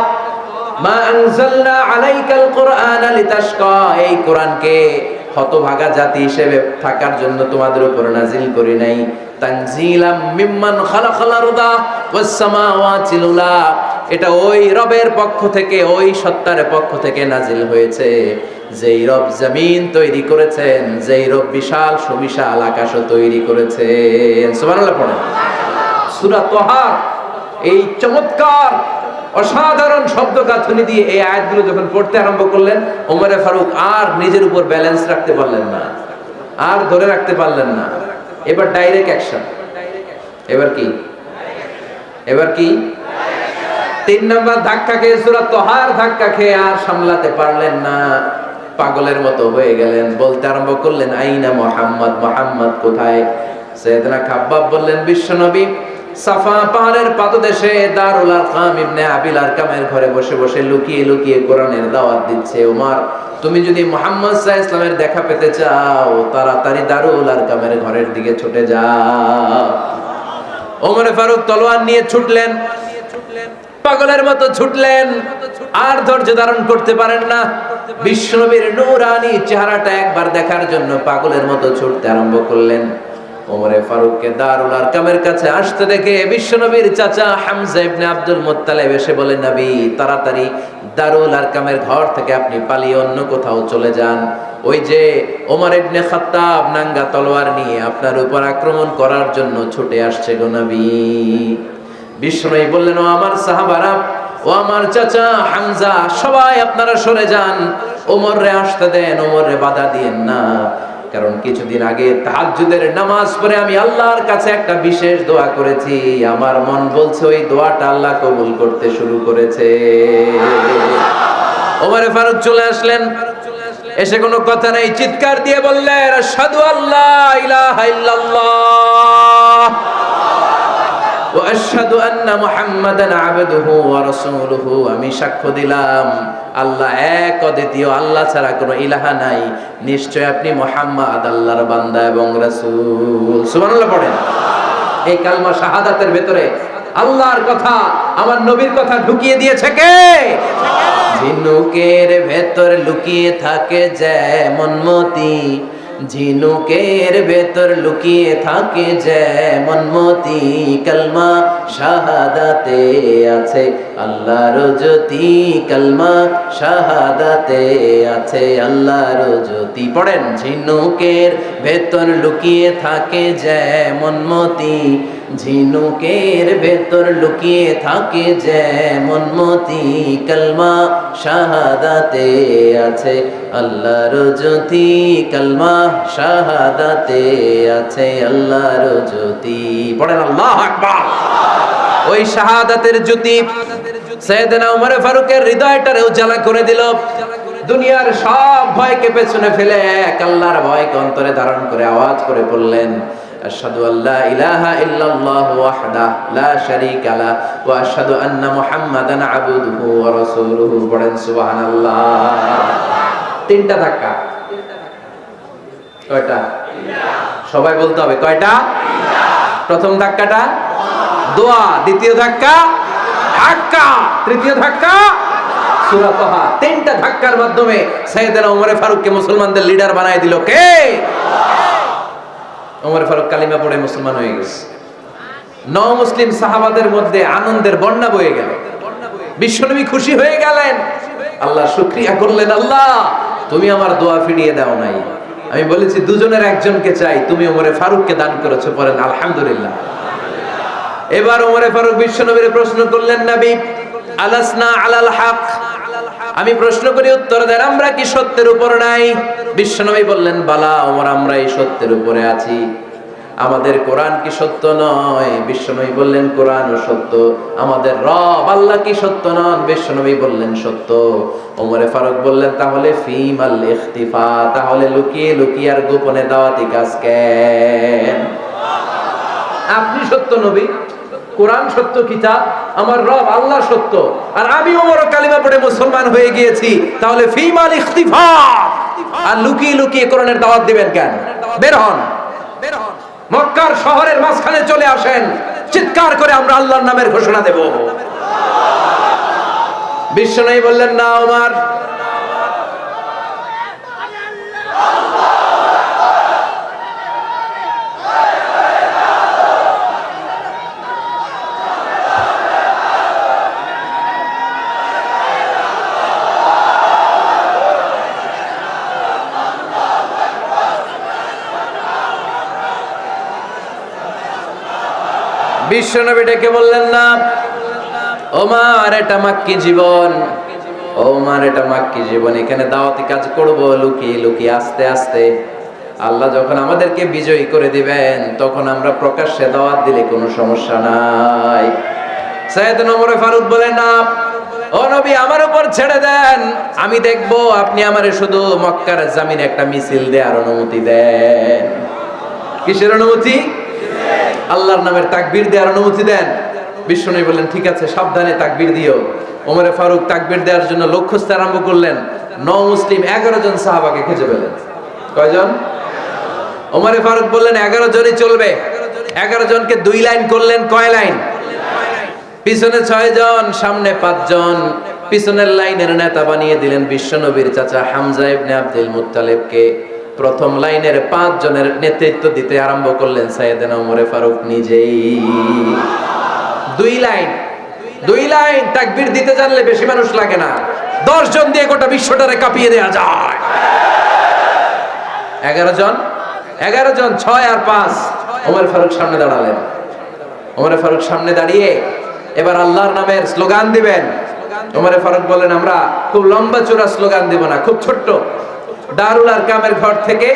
মা আনজালনা আলাইকাল কুরআনা লিতাশকা, এই কোরআনকে হতভাগা জাতি হিসেবে থাকার জন্য তোমাদের উপর নাজিল করি নাই। তানজিলাম মিম্মান খালাকাল আরদা ওয়াস সামাওয়াতিল উলা, এটা ওই রবের পক্ষ থেকে, ওই সত্তার পক্ষ থেকে নাজিল হয়েছে যেই রব জমিন তৈরি করেছেন, যেই রব বিশাল সুবিশাল আকাশও তৈরি করেছেন। সুবহানাল্লাহ পড়েন। সূরা তাহা এই চমৎকার অসাধারণ শব্দ গাঁথনি দিয়ে এই আয়াতগুলো যখন পড়তে আরম্ভ করলেন, ওমরে ফারুক আর নিজের উপর ব্যালেন্স রাখতে পারলেন না, আর ধরে রাখতে পারলেন না। এবার ডাইরেক্ট অ্যাকশন। এবার কি 3 নাম্বার ধাক্কা খেয়ে, সূরা তাহার ধাক্কা খেয়ে আর সামলাতে পারলেন না, পাগলের মতো হয়ে গেলেন। বলতে আরম্ভ করলেন, আইনা মুহাম্মদ, মুহাম্মদ কোথায়? সাইয়েদনা খাব্বাব বললেন, বিশ্বনবী সাফা পাহাড়ের পাদদেশে দারুল আরকাম ইবনে আবিল আরকামের ঘরে বসে বসে লুকিয়ে লুকিয়ে কোরআনের দাওয়াত দিচ্ছে। ওমর, তুমি যদি মুহাম্মদ সাল্লাল্লাহু আলাইহি ওয়াসাল্লামের দেখা পেতে চাও, তাড়াতাড়ি দারুল আরকামের ঘরের দিকে ছুটে যাও। ওমরে ফারুক তলোয়ার নিয়ে ছুটলেন, পাগলের মতো ছুটলেন, আর ধৈর্য ধারণ করতে পারেন না। বিশ্বনবীর নূরানী চেহারাটা একবার দেখার জন্য পাগলের মতো ছুটতে আরম্ভ করলেন। ওমরে ফারুককে দারুল আরকামের কাছে আসতে দেখে বিশ্বনবীর চাচা হামজা ইবনে আব্দুল মুত্তালিব এসে বলে, নবী তাড়াতাড়ি দারুল আরকামের ঘর থেকে আপনি পালিয়ে অন্য কোথাও চলে যান। ওই যে ওমর ইবনে খাত্তাব নাঙ্গা তলোয়ার নিয়ে আপনার উপর আক্রমণ করার জন্য ছুটে আসছে গো নবী। বিশ্বনবী বললেন, ও আমার সাহাবারা, ও আমার চাচা হামজা, সবাই আপনারা সরে যান, ওমরে আসতে দেন, ওমরে বাধা দিয়েন না। কারণ কিছুদিন আগে তাহাজ্জুদের নামাজ পড়ে আমি আল্লাহর কাছে একটা বিশেষ দোয়া করেছি, আমার মন বলছে ওই দোয়াটা আল্লাহ কবুল করতে শুরু করেছে। ওমরে ফারুক চলে আসলেন, এসে কোনো কথা নাই, চিৎকার দিয়ে বললেন, আশহাদু আল্লা ইলাহা ইল্লাল্লাহ ওয়া আশহাদু আন্না মুহাম্মাদান আবদুহু ওয়া রাসূলুহু, আমি সাক্ষ্য দিলাম আল্লাহ এক, অদ্বিতীয়, আল্লাহ ছাড়া কোনো ইলাহা নাই, নিশ্চয় আপনি মুহাম্মদ আল্লাহর বান্দা এবং রাসূল। সুবহানাল্লাহ পড়েন। এই কালমা শাহাদাতের ভেতরে আল্লাহর কথা, আমার নবীর কথা ঢুকিয়ে দিয়েছে কে? ঝিনুকের ভেতর লুকিয়ে থাকে যেমন মতি, ঝিনুকের ভেতর লুকিয়ে থাকে যেমন মতি, কালমা শাহাদাতে আছে আল্লাহর জ্যোতি, কালমা শাহাদাতে আছে আল্লাহর জ্যোতি। পড়েন, ঝিনুকের ভেতর লুকিয়ে থাকে যেমন মতি, ঝিনুকের ভেতর লুকিয়ে থাকে যেমন মতি, কালমা শাহাদাতে আছে আল্লাহর জ্যোতি, কালমা শাহাদাতে আছে আল্লাহর জ্যোতি। পড়েন আল্লাহু আকবার। ওই শাহাদাতের জ্যোতি সাইয়েদনা ওমর ফারুকের হৃদয়টারে উজালা করে দিল। দুনিয়ার সব ভয়কে পেছনে ফেলে এক আল্লাহর ভয়কে অন্তরে ধারণ করে আওয়াজ করে বললেন, আশহাদু আল্লা ইলাহা ইল্লাল্লাহু ওয়াহদাহু লা শারীকা লা ওয়া আশহাদু আন্না মুহাম্মাদান আবদুহু ওয়া রাসূলুহু। পড়েন সুবহানাল্লাহ। 3টা ধাক্কা। কয়টা? সবাই বলতে হবে, কয়টা? প্রথম ধাক্কাটা দোয়া, দ্বিতীয় ধাক্কা ধাক্কা, তৃতীয় ধাক্কা সূরা তাহা। 3টা ধাক্কার মাধ্যমে সাইয়েদনা ওমর ফারুককে মুসলমানদের লিডার বানায় দিল কে? ওমর ফারুক কালিমা পড়ে মুসলমান হয়ে গেছে। মুসলিম সাহাবাদের মধ্যে আনন্দের বন্যা বয়ে গেল। বিশ্বনবী খুশি হয়ে গেলেন, আল্লাহ শুকরিয়া করলেন, আল্লাহ তুমি আমার দোয়া ফিরিয়ে দাও নাই, আমি বলেছি দুজনের একজনকে চাই, তুমি ওমরে ফারুককে দান করেছো। পড়েন আলহামদুলিল্লাহ। এবার ওমরে ফারুক বিশ্বনবীর প্রশ্ন করলেন, নবী আলাসনা আলাল হক, আমি প্রশ্ন করি, উত্তর দেন, আমরা কি সত্যের উপর নাই? বিশ্বনবী বললেন, বালা ওমর, আমরা এই সত্যের উপরে আছি। আমাদের কোরআন কি সত্য নয়? বিশ্বনবী বললেন, কোরআনও সত্য। আমাদের রব আল্লাহ কি সত্য নন? বিশ্বনবী বললেন, সত্য। ওমরে ফারুক বললেন, তাহলে ফিমাল ইখতিফা, তাহলে লুকিয়ে লুকিয়ে আর গোপনে দাওয়াতি কাজ কেন? আপনি সত্য নবী, কোরআন সত্য কিতাব, আমার রব আল্লাহ সত্য, আর আমি ওমর কালিমা পড়ে মুসলমান হয়ে গিয়েছি, তাহলে ফিমাল ইখতিফা, আর লুকিয়ে লুকিয়ে কোরআনের দাওয়াত দিবেন কেন? বের হন, মক্কার শহরের মাঝখানে চলে আসেন, চিৎকার করে আমরা আল্লাহর নামের ঘোষণা দেব। বিশ্বনবী বললেন, না ওমর, বিশ্বনবী ডেকে বললেন, না ওমর, এটা মাক্কি জীবন, ওমর এটা মাক্কি জীবন, এখানে দাওয়াতি কাজ করব লুকিয়ে লুকিয়ে, আস্তে আস্তে। আল্লাহ যখন আমাদেরকে বিজয়ী করে দিবেন, তখন আমরা প্রকাশ্যে দাওয়াত দিলে কোনো সমস্যা নাই। সাইয়েদনা ওমর ফারুক বলেন, না ও নবী, আমার উপর ছেড়ে দেন, আমি দেখব আপনি আমারে শুধু মক্কার জমিনে একটা মিছিল দেওয়ার অনুমতি দেন। কিসের অনুমতি? আল্লাহর নামের তাকবীর দেওয়ার অনুমতি দেন। বিশ্বনবী বললেন, ঠিক আছে, সাবধানে তাকবীর দিও। ওমরে ফারুক তাকবীর দেওয়ার জন্য লক্ষ্য খুঁজতে আরম্ভ করলেন। মুসলিম 11 জন সাহাবাকে খুঁজে পেলেন। কয়জন? ওমরে ফারুক বললেন, 11 জনই চলবে। 11 জনকে 2 লাইন করলেন। কয় লাইন? পিছনে 6 জন, সামনে 5 জন। পিছনের লাইনের নেতা বানিয়ে দিলেন বিশ্বনবীর চাচা হামজা ইবনে আব্দুল মুত্তালিবকে। প্রথম লাইনের 5 জনের নেতৃত্ব দিতে আরম্ভ করলেন সাইয়েদনা ওমর ফারুক নিজেই। 2 লাইন তাকবীর দিতে জানলে বেশি মানুষ লাগে না, 10 জন দিয়ে গোটা বিশ্বটারে কাঁপিয়ে দেয়া যায়। 11 জন, 6 আর 5। ওমর ফারুক সামনে দাঁড়ালেন। ওমর ফারুক সামনে দাঁড়িয়ে এবার আল্লাহর নামের স্লোগান দিবেন। ওমর ফারুক বলেন, আমরা খুব লম্বা চূড়া স্লোগান দিব না, খুব ছোট্ট। দারুল আরকামের ঘর থেকে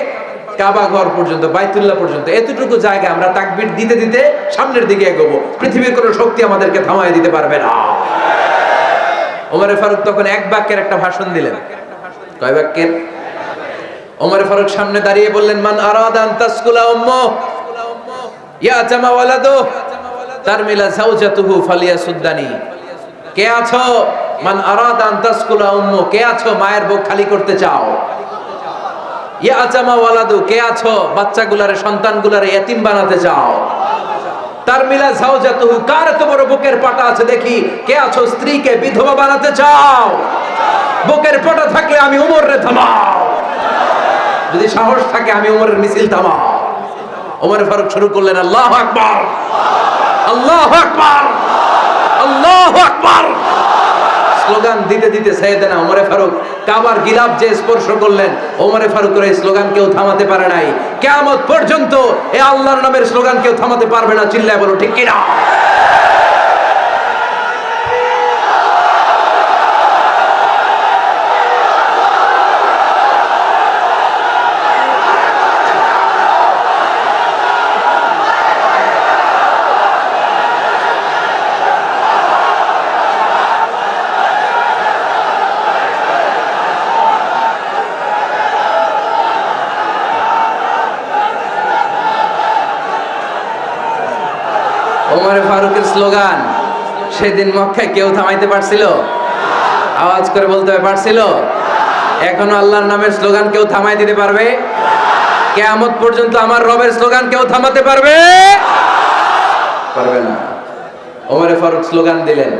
কাবা ঘর পর্যন্ত, বাইতুল্লাহ পর্যন্ত, এতটুকু জায়গা আমরা তাকবীর দিতে দিতে সামনের দিকে এগোবো। পৃথিবীর কোনো শক্তি আমাদেরকে থামায় দিতে পারবে না। ওমর ফারুক তখন এক বাক্যের একটা ভাষণ দিলেন। কয় বাক্যের? ওমর ফারুক সামনে দাঁড়িয়ে বললেন, মান আরাদা আন তাসকুলা উম্মু ইয়াতামা ওয়ালাদু তারমিলা যাওজাতুহু ফালিয়াসুদ্দানি। কে আছো? মান আরাদা আন তাসকুলা উম্মু, কে আছো মায়ের বুক খালি করতে চাও? ইয়াতামা ওয়ালাদু, কে আছো বাচ্চাগুলারে, সন্তানগুলারে ইতিম বানাতে চাও? তারমিলা যাওজাতুহু, কার এত বড় বুকের পাটা আছে দেখি, কে আছো স্ত্রীকে বিধবা বানাতে চাও? বুকের পাটা থাকলে আমি ওমরে থামাও, যদি সাহস থাকে আমি ওমরের মিছিল থামাও। ওমর ফারুক শুরু করলেন, আল্লাহু আকবার, আল্লাহু আকবার, আল্লাহু আকবার। স্লোগান দিতে দিতে সাইয়েদনা ওমর ফারুক কাবার গিলাফ যে স্পর্শ করলেন, ওমর ফারুকের এই স্লোগান কেউ থামাতে পারে নাই। কিয়ামত পর্যন্ত এই আল্লাহর নামের স্লোগান কেউ থামাতে পারবে না। চিল্লায় বলো ঠিক কিনা? ওমর ফারুকের স্লোগান সেদিন মক্কায় কেউ থামাইতে পারছিল? আওয়াজ করে বলতে পারছিল? এখনো আল্লাহর নামের স্লোগান কেউ থামাই দিতে পারবে? কিয়ামত পর্যন্ত আমার রবের স্লোগান কেউ থামাতে পারবে? পারবে না। ওমর ফারুক স্লোগান দিলেন।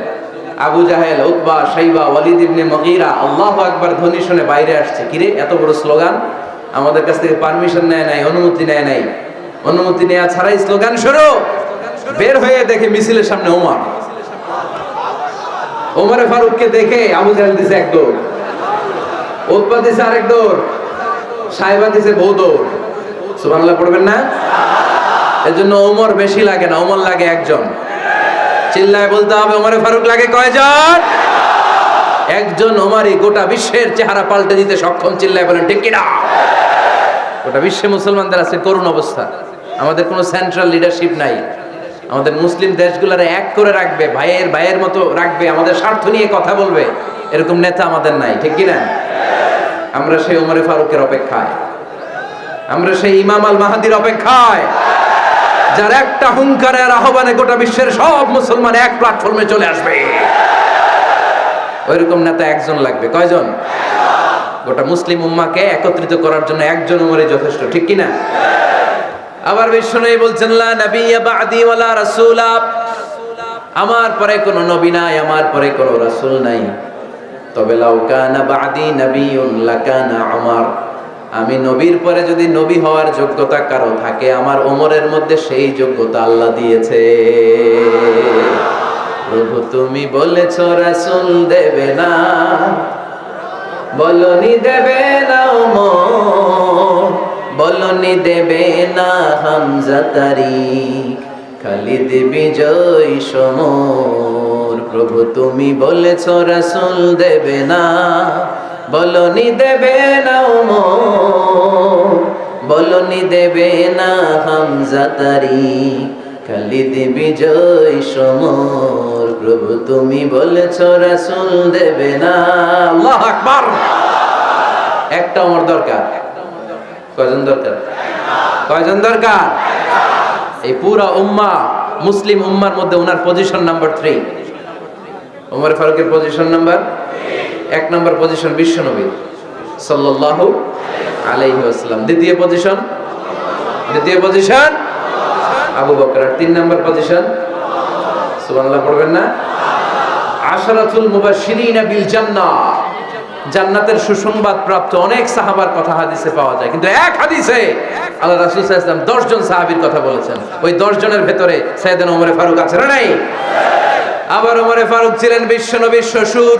আবু জাহেল, উতবা, শাইবা, ওয়ালিদ ইবনে মুগীরা আল্লাহু আকবার ধ্বনি শুনে বাইরে আসছে। কিরে, এত বড় স্লোগান, আমাদের কাছ থেকে পারমিশন নেয় নাই, অনুমতি নেয় নাই। অনুমতি নেওয়া ছাড়াই স্লোগান শুরু। বের হয়ে দেখে মিছিলের সামনে ওমর। ওমর ফারুককে দেখে আবু জাহেল দিছে এক দৌড়, উতবা দিছে আরেক দৌড়, শাইবা দিছে বহু দৌড়। সুবহানাল্লাহ পড়বেন না? এজন্য ওমর বেশি লাগে না, ওমর লাগে একজন। চিল্লায় বলতে হবে, ওমর ফারুক লাগে কয়জন? একজন ওমরই গোটা বিশ্বের চেহারা পাল্টে দিতে সক্ষম, চিল্লায় বলেন ঠিক কিনা? গোটা বিশ্বে মুসলমানদের আছে করুণ অবস্থা। আমাদের কোনো সেন্ট্রাল লিডারশিপ নাই। আমাদের মুসলিম দেশগুলোরে এক করে রাখবে, ভাইয়ের মতো রাখবে, আমাদের স্বার্থ নিয়ে কথা বলবে, এরকম নেতা আমাদের নাই, ঠিক কিনা? আমরা সেই ওমরে ফারুকের অপেক্ষায়, আমরা সেই ইমাম আল মাহাদির অপেক্ষায়, যার একটা হুঙ্কারের আহ্বানে গোটা বিশ্বের সব মুসলমান এক প্ল্যাটফর্মে চলে আসবে। ওইরকম নেতা একজন লাগবে। কয়জন? গোটা মুসলিম উম্মাহকে একত্রিত করার জন্য একজন ওমরই যথেষ্ট, ঠিক কিনা? আবার বিশ্বনবী বলছেন, লা নাবিয়্যা বা'দি ওয়ালা রাসূলা, আমার পরে কোনো নবী নাই, আমার পরে কোনো রাসূল নাই। তবে লাউ কানা বা'দি নাবিয়্যুন লাকানা উমর, আমি নবীর পরে যদি নবী হওয়ার যোগ্যতা কারো থাকে, আমার ওমরের মধ্যে সেই যোগ্যতা আল্লাহ দিয়েছে। প্রভু তুমি বলেছো রাসূল দেবে না, বলনি দেবে না ওমর, বলনি দেবে না হামজা তারিক, খালিদ বিজয় সমর। প্রভু তুমি বলেছো রাসূল দেবে না, বলনি দেবে না ওমর, বলনি দেবে না হামজা তারিক, খালিদ বিজয় সমর। প্রভু তুমি বলেছো রাসূল দেবে না। আল্লাহু আকবার। একটা ওমর দরকার। কয়জন দরকার? কয়জন দরকার? এই পুরা উম্মাহ, মুসলিম উম্মার মধ্যে ওনার পজিশন নাম্বার 3। ওমর ফারুকের পজিশন নাম্বার 1 নম্বর পজিশন বিশ্বনবী সাল্লাল্লাহু আলাইহি ওয়াসাল্লাম। দ্বিতীয় পজিশন আবু বকর। 3 নম্বর পজিশন সুবহানাল্লাহ পড়বেন না? আশরাতুল মুবাশশিরিন বিল জান্নাহ, জান্নাতের সুসংবাদ প্রাপ্ত অনেক সাহাবার কথা হাদিসে পাওয়া যায়, কিন্তু এক হাদিসে আল্লাহ রাসূল সাল্লাল্লাহু আলাইহি ওয়াসাল্লাম 10 জন সাহাবীর কথা বলেছেন। ওই 10 জনের ভেতরে সাইয়েদনা ওমর ফারুক আছে না নাই? আবার ওমর ফারুক ছিলেন বিশ্বনবীর শ্বশুর।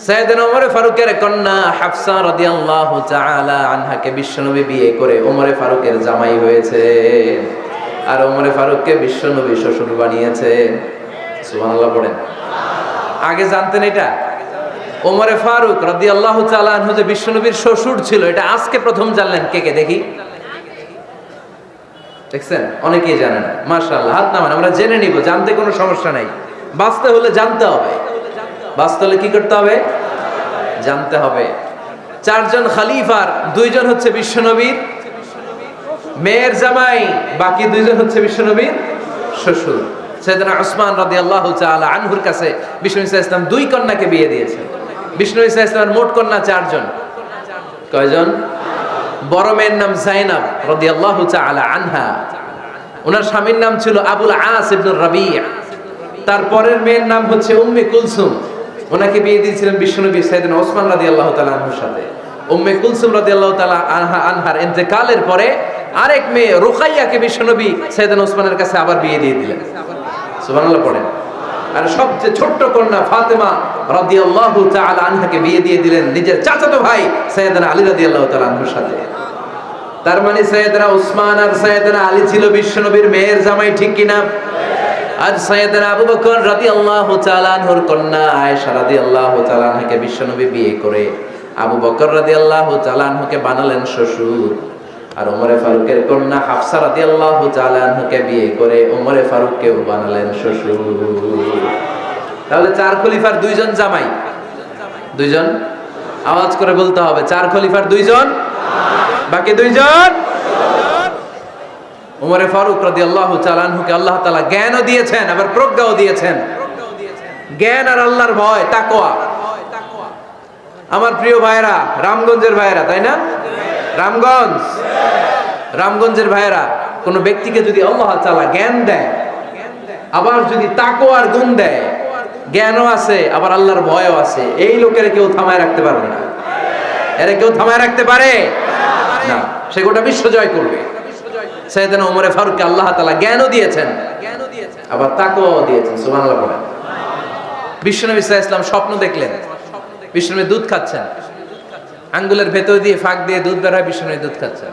সাইয়েদনা ওমর ফারুকের কন্যা হাফসা রাদিয়াল্লাহু তাআলা আনহাকে বিশ্বনবী বিয়ে করে ওমর ফারুকের জামাই হয়েছে, আর ওমর ফারুককে বিশ্বনবী শ্বশুর বানিয়েছে। সুবহানাল্লাহ পড়েন। আগে জানতেন এটা? ওমর ফারুক রাদিয়াল্লাহু তাআলা আনহু যে বিশ্বনবীর শ্বশুর ছিল, এটা আজকে প্রথম জানলেন। কে কে দেখি? দেখছেন? অনেকেই জানে না। মাশাআল্লাহ, হাত নামান, আমরা জেনে নিব, জানতে কোনো সমস্যা নাই। বাঁচতে হলে জানতে হবে। বাঁচতে হলে কি করতে হবে? জানতে হবে। 4 জন খলিফার 2 জন হচ্ছে বিশ্বনবীর মেয়ের জামাই, বাকি 2 জন হচ্ছে বিশ্বনবীর শ্বশুর। সাইয়েদনা উসমান রাদিয়াল্লাহু তাআলা আনহুর কাছে বিশ্বনবী সাল্লাল্লাহু আলাইহি ওয়াসাল্লাম 2 কন্যাকে বিয়ে দিয়েছেন। বিশ্বনবী সাল্লাল্লাহু আলাইহি ওয়াসাল্লামের মোট কন্যা 4 জন। কয়জন? বড় মেয়ের নাম যায়েনব রাদিয়াল্লাহু তাআলা আনহা, ওনার স্বামীর নাম ছিল আবুল আস ইবনে রাবিয়া। তারপরের মেয়ের নাম হচ্ছে উম্মে কুলসুম, ওনাকে বিয়ে দিয়েছিলেন বিশ্বনবী সাইয়েদনা ওসমান রাদিয়াল্লাহু তাআলা আনহুর সাথে। উম্মে কুলসুম রাদিয়াল্লাহু তাআলা আনহার ইন্তেকালের পরে আরেক মেয়ে রুকাইয়াকে বিশ্বনবী সাইয়েদনা ওসমানের কাছে আবার বিয়ে দিয়ে দিলেন। সুবহানাল্লাহ পড়েন। আর সবচেয়ে ছোট্ট কন্যা ফাতেমা রাদিয়াল্লাহু তাআলা আনহাকে বিয়ে দিয়ে দিলেন নিজের চাচাতো ভাই সাইয়েদনা আলী রাদিয়াল্লাহু তাআলা আনহুর সাথে। তার মানে সাইয়েদনা ওসমান আর সাইয়েদনা আলী ছিল বিশ্বনবীর মেয়ের জামাই, ঠিক কিনা? আর সাইয়েদনা আবু বকর রাদিয়াল্লাহু তাআলা আনহুর কন্যা আয়েশা রাদিয়াল্লাহু তাআলা আনহাকে বিশ্বনবী বিয়ে করে আবু বকর রাদিয়াল্লাহু তাআলা আনহুকে বানালেন শ্বশুর। আর ওমর ফারুকের কন্যা হাফসা রাদিয়াল্লাহু তাআলা আনহাকে বিয়ে করে ওমর ফারুককেও বানালেন শ্বশুর। তাহলে 4 খলিফার 2 জন জামাই। 2 জন? আওয়াজ করে বলতে হবে, 4 খলিফার 2 জন, বাকি 2 জন। ওমর ফারুক রাদিয়াল্লাহু তাআলা আনহুকে আল্লাহ তাআলা জ্ঞানও দিয়েছেন, আবার প্রজ্ঞাও দিয়েছেন। জ্ঞান আর আল্লাহর ভয়, তাকওয়া। আমার প্রিয় ভাইরা, রামগঞ্জের ভাইরা, তাই না? রামগঞ্জের ভাইরা, কোন ব্যক্তিকে যদি আল্লাহ তাআলা জ্ঞান দেয়, আবার যদি তাকওয়ার গুণ দেয়, জ্ঞানও আছে আবার আল্লাহর ভয়ও আছে, এই লোকের কেউ থামায় রাখতে পারবে না। এরা কেউ থামায় রাখতে পারে না, সে গোটা বিশ্ব জয় করবে। সাইয়েদনা ওমর ফারুককে আল্লাহ তাআলা জ্ঞানও দিয়েছেন, আবার তাকওয়াও দিয়েছেন। সুবহানাল্লাহ পড়েন। বিশ্বনবী সাল্লাল্লাহু আলাইহি ওয়াসাল্লাম স্বপ্ন দেখলেন, বিশ্বনবী দুধ খাচ্ছেন, আঙ্গুলের ভেতর দিয়ে ফাঁক দিয়ে দুধ বের হয়, বিশ্বনবী দুধ খাচ্ছেন।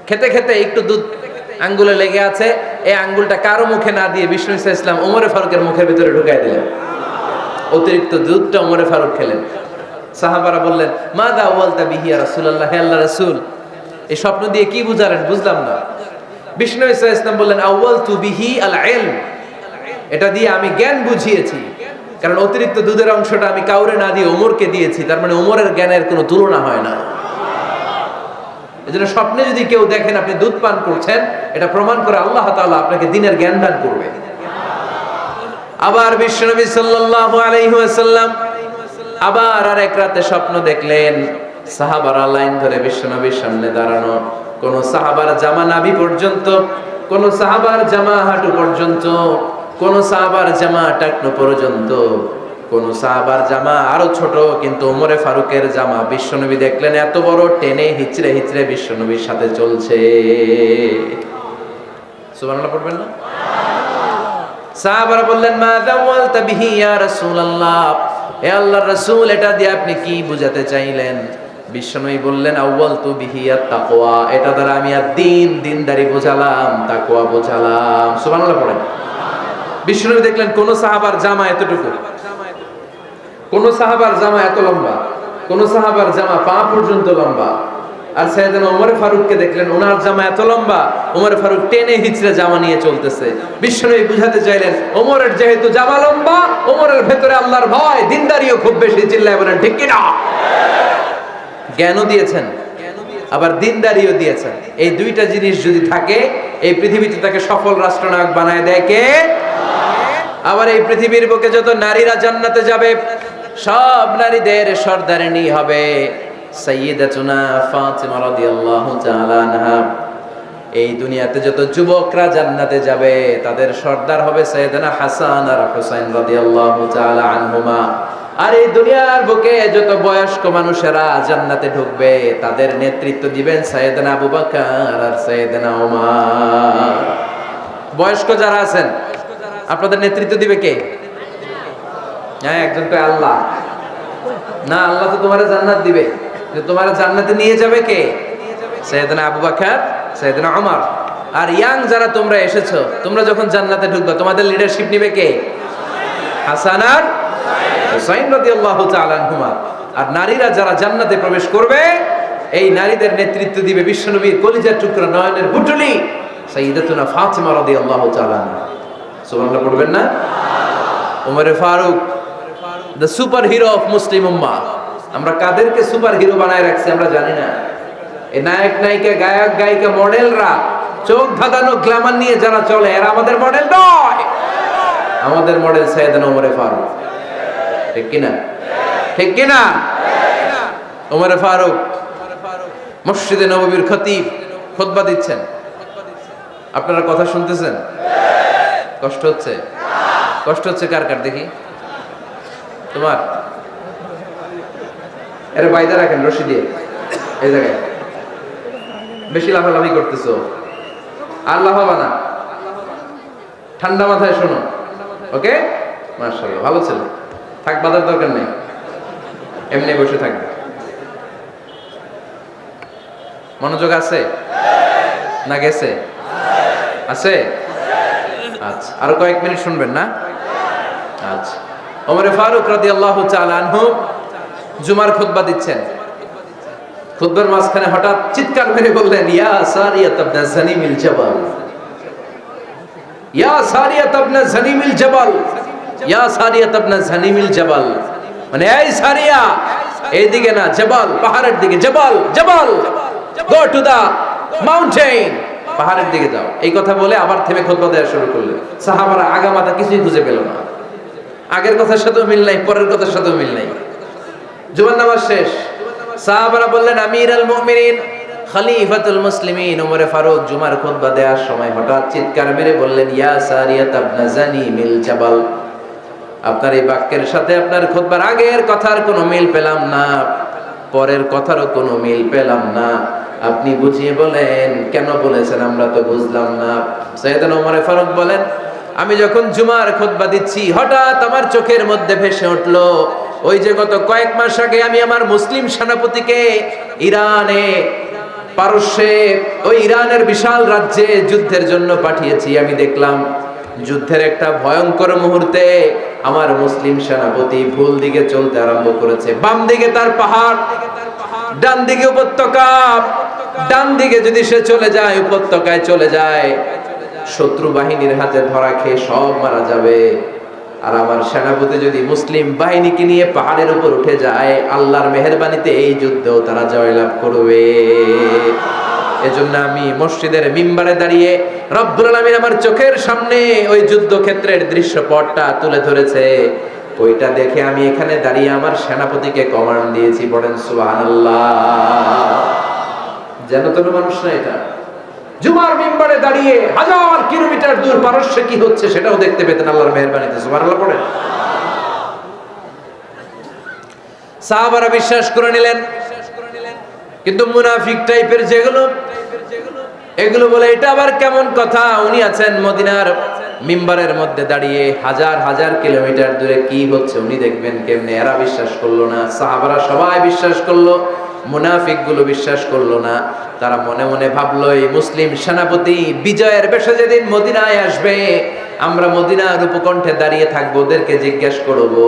খেতে খেতে একটু দুধ আঙ্গুলে লেগে আছে, এই আঙ্গুলটা কারো মুখে না দিয়ে বিশ্বনবী সাল্লাল্লাহু আলাইহি ওয়াসাল্লাম ওমর ফারুকের মুখের ভিতরে ঢুকাই দিলেন। অতিরিক্ত দুধটা ওমরে ফারুক খেলেন। সাহাবারা বললেন, মাদা ওয়ালতা বিহি ইয়া রাসূলুল্লাহ, হে আল্লাহর রাসূল, এই স্বপ্ন দিয়ে কি বুঝালেন, বুঝলাম না। বিষ্ণু ঈসা আলাইহিস সালাম বললেন, আউয়ালতু বিহি আল ইলম, এটা দিয়ে আমি জ্ঞান বুঝিয়েছি, কারণ অতিরিক্ত দুধের অংশটা আমি কাউরে না দিয়ে ওমরকে দিয়েছি, তার মানে ওমরের জ্ঞানের কোনো তুলনা হয় না। এজন্য স্বপ্নে যদি কেউ দেখেন আপনি দুধ পান করছেন, এটা প্রমাণ করে আল্লাহ তাআলা আপনাকে দ্বীনের জ্ঞান দান করবে। আবার বিশ্বনবী সাল্লাল্লাহু আলাইহি ওয়াসাল্লাম আবার আরেক রাতে স্বপ্ন দেখলেন, সাহাবারা লাইন ধরে বিশ্বনবীর সামনে দাঁড়ানো, কোন সাহাবার জামা নাভি পর্যন্ত, কোন সাহাবার জামা হাঁটু পর্যন্ত, কোন সাহাবার জামা টাকনো পর্যন্ত, কোন সাহাবার জামা আরো ছোট, কিন্তু ওমরে ফারুকের জামা বিশ্বনবী দেখলেন এত বড়, টেনে হিচড়ে হিচড়ে বিশ্বনবীর সাথে চলছে। সুবহানাল্লাহ পড়বেন না? সাহাবারা বললেন, মা দাওয়ালতা বিহি ইয়া রাসূলুল্লাহ, হে আল্লাহর রাসূল, এটা দিয়ে আপনি কি বুঝাতে চাইলেন? বিশ্বনবী বললেন, আউয়ালতু বিহি আত তাকওয়া, এটা দ্বারা আমি দ্বীন, দ্বীনদারি বোঝালাম, তাকওয়া বোঝালাম। সুবহানাল্লাহ পড়েন। বিশ্বনবী দেখলেন কোন সাহাবার জামা এতটুকু, কোন সাহাবার জামা এত লম্বা, কোন সাহাবার জামা পা পর্যন্ত লম্বা, আর সাইয়েদনা ওমর ফারুককে দেখলেন ওনার জামা এত লম্বা, ওমর ফারুক টেনে হিচড়ে জামা নিয়ে চলতেছে। বিশ্বনবী বুঝাতে চাইলেন, ওমরের যেহেতু জামা লম্বা, ওমরের ভেতরে আল্লাহর ভয়, দ্বীনদারিও খুব বেশি। চিল্লায় বলেন ঠিক কি না? জ্ঞানও দিয়েছেন, আবার দ্বীনদারিও দিয়েছেন। এই দুইটা জিনিস যদি থাকে, এই পৃথিবীতে তাকে সফল রাষ্ট্রনায়ক বানায় দেয় কে? আবার এই পৃথিবীর বুকে যত নারীরা জান্নাতে যাবে, সব নারীদের সর্দারিনী হবে সাইয়্যিদাতুনা ফাতিমা রাদিয়াল্লাহু তাআলা আনহা। এই দুনিয়াতে যত যুবকরা জান্নাতে যাবে, তাদের সর্দার হবে সাইয়েদনা হাসান আর হুসাইন রাদিয়াল্লাহু তাআলা আনহুমা। আর এই দুনিয়ার বুকে যত বয়স্ক মানুষেরা জান্নাতে ঢুকবে, তাদের নেতৃত্ব দিবেন সাইয়েদনা আবু বকর আর সাইয়েদনা ওমর। বয়স্ক যারা আছেন, আপনাদের নেতৃত্ব দিবে কে? হ্যাঁ, একজন তো আল্লাহ না, আল্লাহ তো তোমার জান্নাত দিবে, তোমার জান্নাতে নিয়ে যাবে কে? সাইয়েদনা আবু বকর, সাইয়েদনা ওমর। আর ইয়াং যারা তোমরা এসেছো, তোমরা যখন জান্নাতে ঢুকবে, তোমাদের লিডারশিপ নিবে কে? হাসান আর হুসাইন রাদিয়াল্লাহু তাআলা আনহুমা। আর নারীরা যারা জান্নাতে প্রবেশ করবে, এই নারীদের নেতৃত্ব দিবে বিশ্বনবীর কলিজার টুকরা, নয়নের বুটুলি সাইয়্যিদাতুনা ফাতিমা রাদিয়াল্লাহু তাআলা আনহা। সুবহানাল্লাহ পড়বেন না? Omar Farooq, the super hero of Muslim উম্মাহ। আমরা কাদেরকে সুপার হিরো বানায় রাখছি আমরা জানি না। এই নায়ক নায়িকা, গায়ক গায়িকা, মডেলরা, চোখ ধাঁধানো গ্ল্যামার নিয়ে যারা চলে, এরা আমাদের মডেল নয়। আমাদের মডেল সাইয়েদনা ওমর ফারুক। ঠিক কিনা? ঠিক কিনা? ওমর ফারুক মসজিদে নববীর খতিব, খুতবা দিচ্ছেন। আপনারা কথা শুনতেছেন? কষ্ট হচ্ছে? কষ্ট হচ্ছে কার কার দেখি? তোমার? এর বাইদা রাখেন রশি দিয়ে, এই জায়গায় বেশি লাফালাফি করতেছো, আর লাফাবা না, ঠান্ডা মাথায় শোনো। ওকে, মাশাআল্লাহ, ভালো ছেলে, থাক, বাধার দরকার নেই, এমনি বসে থাকবে। মনোযোগ আছে না গেছে? আছে? আচ্ছা, আরো কয়েক মিনিট শুনবেন না? আচ্ছা। ওমর ফারুক রাদিয়াল্লাহু তাআলা আনহু জুমার খুতবা দিচ্ছেন। খুতবার মাঝখানে হঠাৎ চিৎকার করে বললেন, ইয়া সারিয়াত ইবনে জানিমিল জাবাল, ইয়া সারিয়াত ইবনে জানিমিল জাবাল, ইয়া সারিয়াত ইবনে জানিমিল জাবাল। মানে এই সারিয়া, এইদিকে না, জাবাল, পাহাড়ের দিকে, জাবাল, জাবাল, গো টু দা মাউন্টেন, পাহাড়ের দিকে যাও। এই কথা বলে আবার থেমে খুতবা দেওয়া শুরু করলেন। সাহাবারা আগামাথা কিছুই খুঁজে পেল না, আগের কথার সাথেও মিল নাই, পরের কথার সাথেও মিল নাই। জুমার নামাজ শেষ, সাহাবারা বললেন, আমির আল মুমিনিন, খলিফাতুল মুসলিমিন ওমর ফারুক জুমার খুতবা দেওয়ার সময় হঠাৎ চিৎকার মেরে বললেন, ইয়া সারিয়াত ইবনে জানিমিল জাবাল। আপনার এই বাক্যের সাথে আপনার খুতবার আগের কথার কোনো মিল পেলাম না, পরের কথারও কোনো মিল পেলাম না। আপনি বুঝিয়ে বলেন, কেন বলেছেন আমরা তো বুঝলাম না। সাইয়েদনা ওমর ফারুক বলেন, আমি যখন জুমার খুতবা দিচ্ছি, হঠাৎ আমার চোখের মধ্যে ভেসে উঠলো ওই যে গত কয়েক মাস আগে আমি আমার মুসলিম সেনাপতিকে ইরানে, পারস্যে, ওই ইরানের বিশাল রাজ্যে যুদ্ধের জন্য পাঠিয়েছি। আমি দেখলাম যুদ্ধের একটা ভয়ঙ্কর মুহূর্তে আমার মুসলিম সেনাপতি ভুল দিকে চলতে আরম্ভ করেছে। বাম দিকে তার পাহাড়, ডান দিকে উপত্যকা। ডান দিকে যদি সে চলে যায়, উপত্যকায় চলে যায়, শত্রু বাহিনীর হাতে ধরা খেয়ে সব মারা যাবে। আর আমার সেনাপতি যদি মুসলিম বাহিনীকে নিয়ে পাহাড়ের উপর উঠে যায়, আল্লাহর মেহেরবানিতে এই যুদ্ধেও তারা জয়লাভ করবে। এজন্য আমি মসজিদের মিম্বারে দাঁড়িয়ে রব্বুল আলামিন আমার চোখের সামনে ওই যুদ্ধক্ষেত্রের দৃশ্যপটটা তুলে ধরেছে, ওইটা দেখে আমি এখানে দাঁড়িয়ে আমার সেনাপতিকে কমান্ড দিয়েছি। বলেন সুবহানাল্লাহ। যেন তেন মানুষ না এটা। জুমার মিম্বারে দাঁড়িয়ে হাজার কিলোমিটার দূর পারস্যে কি হচ্ছে সেটাও দেখতে পেতেন আল্লাহর মেহেরবানিতে। সুবহানাল্লাহ পড়েন। সাহাবারা বিশ্বাস করে নিলেন, কিন্তু মুনাফিক টাইপের যেগুলো, এগুলো বলে এটা আবার কেমন কথা, উনি আছেন মদিনার মিম্বারের মধ্যে দাঁড়িয়ে, হাজার হাজার কিলোমিটার দূরে কি হচ্ছে উনি দেখবেন কেমনে। এরা বিশ্বাস করলো না, সাহাবারা সবাই বিশ্বাস করলো, মুনাফিক গুলো বিশ্বাস করলো না। তারা মনে মনে ভাবলো এই মুসলিম সেনাপতি বিজয়ের বেশে যেদিন মদিনায় আসবে, আমরা মদিনার উপকণ্ঠে দাঁড়িয়ে থাকবো, ওদেরকে জিজ্ঞেস করবো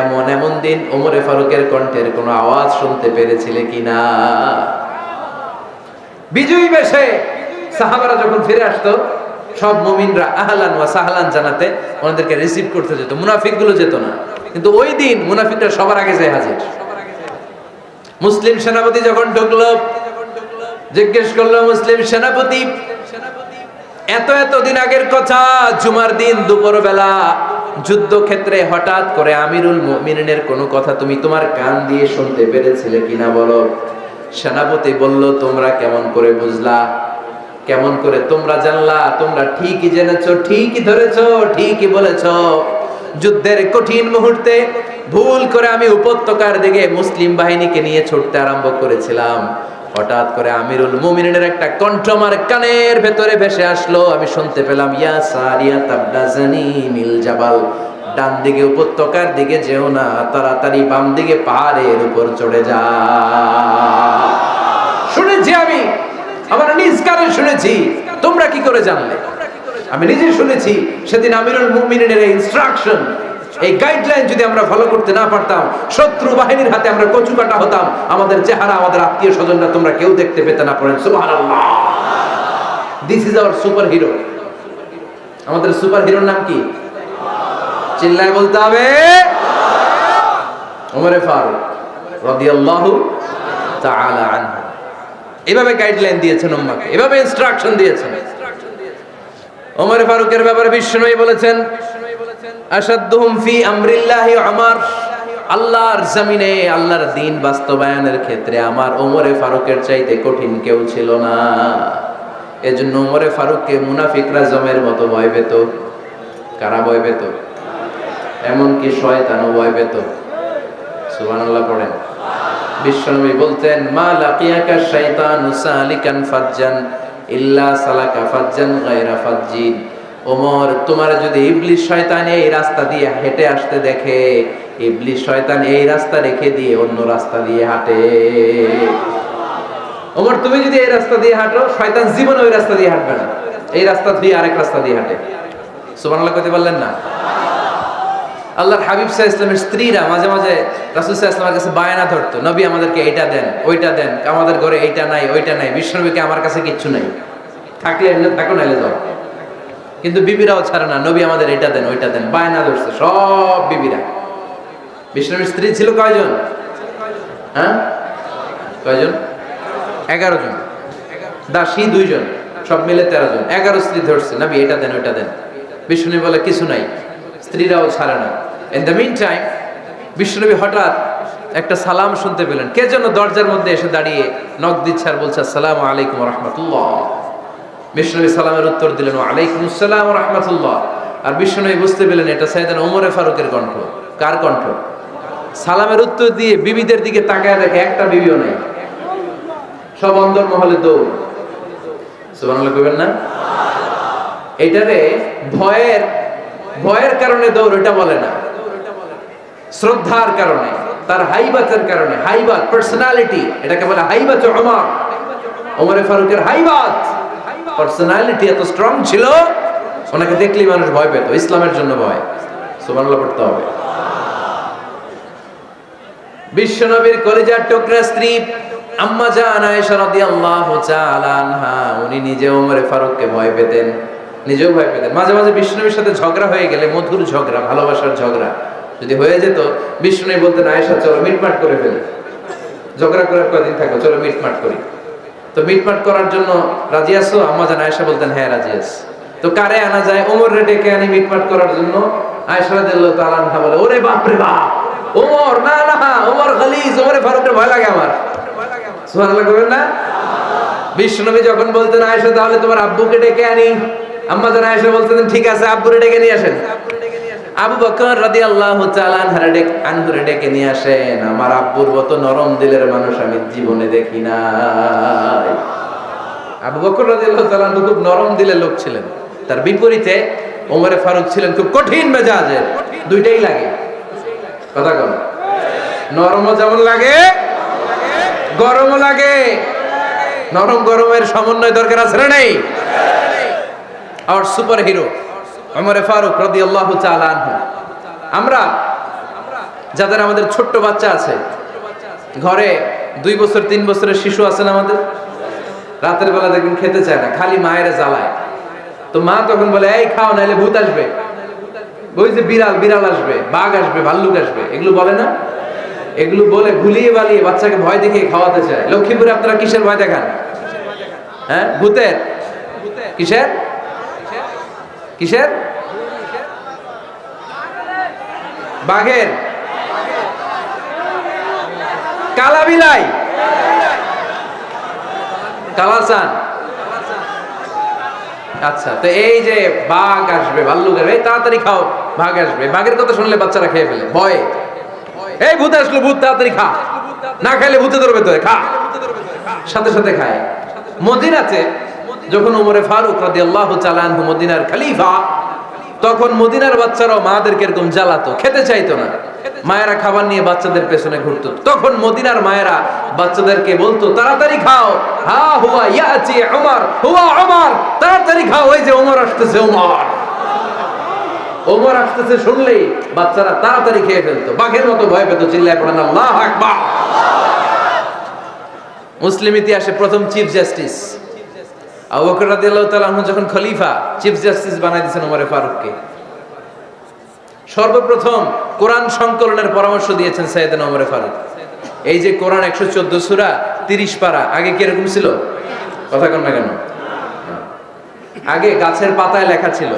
এমন এমন দিন ওমরে ফারুকের কণ্ঠের কোনো আওয়াজ শুনতে পেরেছিলে কিনা। বিজয়ী বেশে সাহাবারা যখন ফিরে আসতো, সব মুমিনরা আহলান ওয়া সাহলান জানাতে ওনাদেরকে রিসিভ করতে যেত, মুনাফিক গুলো যেত না। কিন্তু ওই দিন মুনাফিকরা সবার আগে যায় হাজির। মুসলিম সেনাপতি যখন ঢুকলো, জিজ্ঞেস করলো মুসলিম সেনাপতি, এত দিন আগের কথা, জুমার দিন দুপুর বেলা যুদ্ধক্ষেত্রে হঠাৎ করে আমিরুল মুমিনিনের কোনো কথা তুমি তোমার কান দিয়ে শুনতে পেরেছিলে কিনা বলো। সেনাপতি বলল, তোমরা কেমন করে বুঝলা, কেমন করে তোমরা জানলা? তোমরা ঠিকই জেনেছো, ঠিকই ধরেছো, ঠিকই বলেছো। যুদ্ধের কঠিন মুহূর্তে ভুল করে আমি উপত্যকার দিকে মুসলিম বাহিনীকে নিয়ে ছুটতে আরম্ভ করেছিলাম। হঠাৎ করে আমিরুল মুমিনিনের একটা কণ্ঠ আমার কানের ভেতরে ভেসে আসলো। আমি শুনতে পেলাম, ইয়া সারিয়া তাবদাজানি মিল জাবাল, ডান দিকে উপত্যকার দিকে যেও না, তাড়াতাড়ি বাম দিকে পাহাড়ের উপর চড়ে যা। শুনেছি আমি, আমার নিজ কানে শুনেছি, তোমরা কি করে জানলে? আমি নিজে শুনেছি। সেদিন আমিরুল মুমিনিনের এই ইনস্ট্রাকশন, এই গাইডলাইন যদি আমরা ফলো করতে না পারতাম, শত্রু বাহিনীর হাতে আমরা কচু কাটা হতাম। আমাদের চেহারা, আমাদের আত্মীয় স্বজনরা তোমরা কেউ দেখতে পেতে না। পড়েন সুবহানাল্লাহ। This is our super hero. আমাদের সুপার হিরোর নাম কি? চিল্লায় বলতে হবে, ওমরে ফারুক রাদিয়াল্লাহু তাআলা আনহু। এভাবে গাইডলাইন দিয়েছেন উম্মাহকে, এভাবে ইনস্ট্রাকশন দিয়েছেন। ওমরে ফারুকের ব্যাপারে বিশ্বনবী বলেছেন, আশাদ্দুহুম ফি আমরিল্লাহি উমর, আল্লাহর জমিনে আল্লাহর দ্বীন বাস্তবায়নের ক্ষেত্রে আমার ওমরে ফারুকের চাইতে কঠিন কেউ ছিল না। এজন্য ওমরে ফারুককে মুনাফিকরা জমের মতো ভয় পেত। কারা ভয় পেত? এমনকি শয়তানও ভয় পেত। সুবহানাল্লাহ পড়েন। বিশ্বনবী বলতেন, মা লাকিয়াকা শাইতানু সালিকান ফাজ্জান ইল্লা সালাকা ফাজ্জান গায়রা ফাজ্জিন। ওমর, তোমার যদি ইবলিস শয়তান এই রাস্তা দিয়ে হেঁটে আসতে দেখে, ইবলিস শয়তান এই রাস্তা রেখে দিয়ে অন্য রাস্তা দিয়ে হাঁটে। ওমর, তুমি যদি এই রাস্তা দিয়ে হাঁটো, শয়তান জীবনে ওই রাস্তা দিয়ে হাঁটবে না, এই রাস্তা দিয়ে আরেক রাস্তা দিয়ে হাঁটে। সুবহানাল্লাহ কইতে বললেন না? আল্লাহর হাবিব সাল্লাল্লাহু আলাইহি ওয়াসাল্লামের স্ত্রীরা মাঝে মাঝে রাসূল সাল্লাল্লাহু আলাইহি ওয়াসাল্লামের কাছে বায়না ধরতো, নবী আমাদেরকে এইটা দেন, ওইটা দেন, আমাদের ঘরে এইটা নাই, ওইটা নাই। বিশ্বনবীকে, আমার কাছে কিচ্ছু নাই, থাকলে এমনি থাকো, নাইলে যাও। কিন্তু বিবিরাও ছাড়ে না, নবী আমাদের এটা দেন, ওইটা দেন, বায়না ধরছে সব বিবিরা। বিশ্বনবীর স্ত্রী ছিল কয়জন? হ্যাঁ, কয়জন? 11 জন। দাসী 2 জন, সব মিলে 13 জন। 11 স্ত্রী ধরছে, নবী এটা দেন, ওইটা দেন। বিশ্বনবী বলে কিছু নাই, স্ত্রীরাও ছাড়ে না। ইন দ্য মিন টাইম বিশ্বনবী হঠাৎ একটা সালাম শুনতে পেলেন। কে যেন দরজার মধ্যে এসে দাঁড়িয়ে নক দিচ্ছে আর বলছে, আসসালামু আলাইকুম ওয়া রাহমাতুল্লাহ। বিশ্বনবী সালামের উত্তর দিলেন, ওয়া আলাইকুম আসসালাম ওয়া রাহমাতুল্লাহ। আর বিশ্বনবী বুঝতে পেলেন এটা সাইয়েদনা ওমরে ফারুকের কণ্ঠ। কার কণ্ঠ? সালামের উত্তর দিয়ে বিবিদের দিকে তাকায় দেখে একটা বিবিও নাই, সব অন্দর মহলে দৌড়। সুবহানাল্লাহ কইবেন না? এটারে ভয়ের কারণে দৌড় এটা বলে না, শ্রদ্ধার কারণে, তার হাইবাতের কারণে। হাইবাত, পার্সোনালিটি, এটাকে বলে হাইবাত ওমর। ওমরে ফারুকের হাইবাত, পার্সোনালিটি এত স্ট্রং ছিল, ওনাকে দেখলেই মানুষ ভয় পেত, ইসলামের জন্য ভয়। সুবহানাল্লাহ পড়তে হবে। বিশ্বনবীর কলিজার টুকরা স্ত্রী আম্মা জান আয়েশা রাদিয়াল্লাহু তাআলা আনহা, উনি নিজে ওমরে ফারুককে ভয় পেতেন, নিজেও ভয় পেতেন। মাঝে মাঝে বিশ্বনবীর সাথে ঝগড়া হয়ে গেলে, মধুর ঝগড়া, ভালোবাসার ঝগড়া যদি হয়ে যেত, বিশ্বনবী বলতেন আয়েশা চলো মিটমাট করে ফেলি, ঝগড়া করার কয়দিন থাকো, চলো মিটমাট করি। তো মিটমাট করার জন্য রাজি আছো? আম্মা জান আয়েশা বলতেন হ্যাঁ রাজি আছি। তো কারে আনা যায়? ওমরে ডেকে আনি মিটমাট করার জন্য। আয়েশা রাদিয়াল্লাহু তাআলা আনহা বলে ওরে বাপ রে বাপ, ওমর না না, ওমর গালিজ, ওমরে ফারুকের ভয় লাগে আমার। সুবহানাল্লাহ কইবেন না? বিশ্বনবী যখন বলতেন আয়েশা তাহলে তোমার আব্বুকে ডেকে আনি, আম্মা জান আয়েশা বলতেন ঠিক আছে আব্বুরে ডেকে নিয়ে আসেন। আবু বকর রাদিয়াল্লাহু তাআলা আনহুরে ডেকে নিয়ে আসেন। আমার আব্বুর মতো নরম দিলের মানুষ আমি জীবনে দেখি নাই। আবু বকর রাদিয়াল্লাহু তাআলা আনহু খুব নরম দিলের লোক ছিলেন, তার বিপরীতে ওমরে ফারুক ছিলেন খুব কঠিন মেজাজের। দুইটাই লাগে, কথা কন, নরমও যেমন লাগে গরমও লাগে। নরম গরমের সমন্বয় দরকার আছে না নেই? আর সুপার হিরো ওমরে ফারুক রাদিয়াল্লাহু তাআলা আনহু। আমরা যাদের আমাদের ছোট্ট বাচ্চা আছে, ঘরে 2 বছর 3 বছরের শিশু আছেন আমাদের, রাতের বেলা দেখবেন খেতে চায় না, খালি মায়ের জ্বালায়। তো মা তখন বলে এই খাও নাইলে ভূত আসবে, ওই যে বিড়াল আসবে, বাঘ আসবে, ভাল্লুক আসবে, এগুলো বলে না? এগুলো বলে ভুলিয়ে বালিয়ে বাচ্চাকে ভয় দেখিয়ে খাওয়াতে চায়। লক্ষ্মীপুরে আপনারা কিসের ভয় দেখান? হ্যাঁ, ভূতের। কিসের কিসের? বাঘের, কালা বিলাই, কালাচান। আচ্ছা, তো এই যে বাঘ আসবে, ভাল্লুক আসবে, তাড়াতাড়ি খাও, বাঘ আসবে। বাঘের কথা শুনলে বাচ্চারা খেয়ে ফেলে ভয়ে, এই ভূত আসলো, ভূত তাড়াতাড়ি খা, না খাইলে ভূতে ধরবে, তো খা, সাথে সাথে খায়। মদিনাতে যখন ওমরে ফারুক রাদিয়াল্লাহু তাআলা আনহু মদিনার খলিফা, তখন মদিনার বাচ্চারাও মাদেরকে এরকম জ্বালাতো, খেতে চাইতো না। মায়েরা খাবার নিয়ে বাচ্চাদের পেছনে ঘুরতো। তখন মদিনার মায়েরা বাচ্চাদেরকে বলতো তাড়াতাড়ি খাও, হা হুয়া ইয়াতি উমর, হুয়া উমর, তাড়াতাড়ি খাও, ওই যে ওমর আসতেছে, ওমর আসতেছে শুনলেই বাচ্চারা তাড়াতাড়ি খেয়ে ফেলতো, বাঘের মতো ভয় পেত। চিল্লায় পড়েন আল্লাহু আকবার। মুসলিম ইতিহাসে প্রথম চিফ জাস্টিস আবু বকর রাদিয়াল্লাহু তাআলা আনহু যখন খলিফা, চিফ জাস্টিস বানাই দিয়েছেন ওমরে ফারুককে। সর্বপ্রথম কোরআন সংকলনের পরামর্শ দিয়েছেন সাইয়েদনা ওমরে ফারুক। এই যে কোরআন 114 সূরা 30 পারা, আগে কি এরকম ছিল? কথা কন না কেন? আগে গাছের পাতায় লেখা ছিল,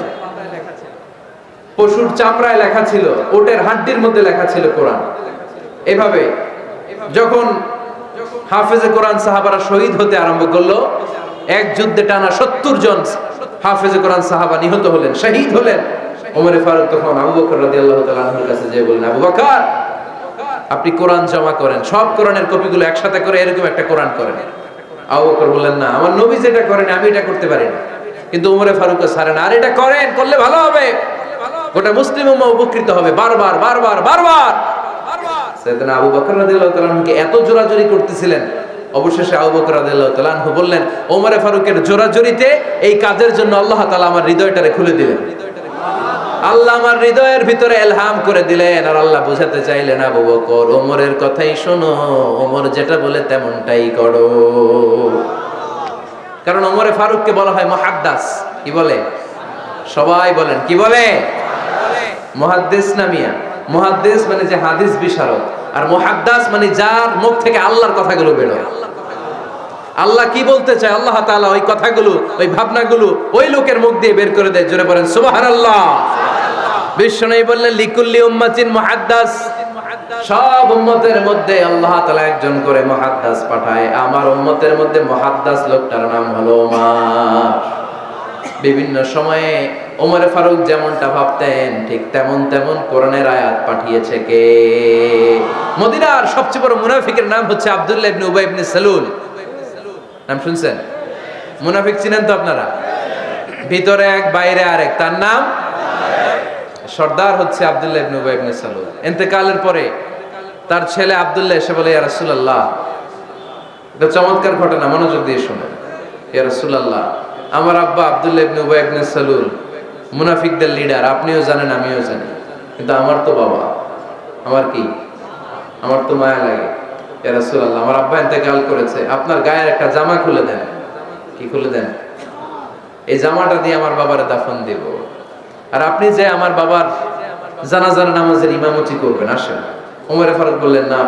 পশুর চামড়ায় লেখা ছিল, ওটের হাড্ডির মধ্যে লেখা ছিল কোরআন। এভাবে যখন হাফেজে কোরআন সাহাবারা শহীদ হতে আরম্ভ করলো, এক যুদ্ধে টানা 70 জন হাফেজে কোরআন সাহাবা নিহত হলেন, শহীদ হলেন। ওমরে ফারুক তখন আবু বকর রাদিয়াল্লাহু তাআলা আনহুর কাছে যেয়ে বললেন, আবু বকর আপনি কোরআন জমা করেন, সব কোরআনের কপিগুলো একসাথে করে এরকম একটা কোরআন করেন। আবু বকর বললেন না, আমার নবী যেটা করেন আমি এটা করতে পারি না। কিন্তু ওমরে ফারুক ছাড়ে না, আর এটা করেন, করলে ভালো হবে, গোটা মুসলিম উম্মাহ উপকৃত হবে। বারবার বারবার বারবার সাইয়েদনা আবু বকর রাদিয়াল্লাহু তাআলা আনহুকে এত জোরাজুরি করতেছিলেন, অবশেষে আবু বকর রাদিয়াল্লাহু তাআলা আনহু বললেন, ওমরে ফারুকের জোরাজুরিতে এই কাজের জন্য আল্লাহ তাআলা আমার হৃদয়টারে খুলে দিলেন, আল্লাহ আমার হৃদয়ের ভিতরে ইলহাম করে দিলেন। আর আল্লাহ বোঝাতে চাইলেন, আবু বকর ওমরের কথাই শোনো, ওমর যেটা বলে তেমনটাই করো। কারণ ওমরে ফারুককে বলা হয় মুহাদ্দিস। কি বলে? সবাই বলেন কি বলে? মুহাদ্দিস না মিয়া? মুহাদ্দিস মানে যে হাদিস বিশারদ, আর মুহাদ্দিস মানে যার মুখ থেকে আল্লাহর কথাগুলো বের হয়। আল্লাহ কি বলতে চায়, আল্লাহ তাআলা ওই কথাগুলো, ওই ভাবনাগুলো ওই লোকের মুখ দিয়ে বের করে দেয়। জোরে বলেন সুবহানাল্লাহ। বিশ্বনবী বললেন লিকুল্লি উম্মাতিন মুহাদ্দিস, সব উম্মতের মধ্যে আল্লাহ তাআলা একজন করে মুহাদ্দিস পাঠায়। আমার উম্মতের মধ্যে মুহাদ্দিস লোকটার নাম হলো ওমর। বিভিন্ন সময়ে ওমরে ফারুক যেমনটা ভাবতেন ঠিক তেমন তেমন কোরআনের আয়াত পাঠিয়েছে কে? মদিনার সবচেয়ে বড় মুনাফিকের নাম হচ্ছে আব্দুল্লাহ ইবনে উবাই ইবনে সালুল। নাম শুনছেন? মুনাফিক চিনেন তো আপনারা? ভিতরে এক বাইরে আরেক, তার নাম সর্দার হচ্ছে আব্দুল্লাহ ইবনে উবাই ইবনে সালুল। ইন্তেকালের পরে তার ছেলে আব্দুল্লাহ এসে বলে, ইয়া রাসূলুল্লাহ, এটা চমৎকার ঘটনা, মনোযোগ দিয়ে শুনুন। ইয়া রাসূলুল্লাহ, আমার আব্বা আব্দুল্লাহ ইবনে উবাই ইবনে সালুল মুনাফিকদের লিডার, আপনিও জানেন আমিও জানি, কিন্তু আমার তো বাবা, আমার কি, আমার তো মায়া লাগে। ইয়া রাসূলুল্লাহ, আমার আব্বা ইন্তেকাল করেছে, আপনার গায়ের একটা জামা খুলে দেন। কি খুলে দেন? এই জামাটা দিয়ে আমার বাবার দাফন দেব, আর আপনি যে আমার বাবার জানাজার নামাজের ইমামতি করবেন, আসেন। ওমর ফারুক বললেন, না।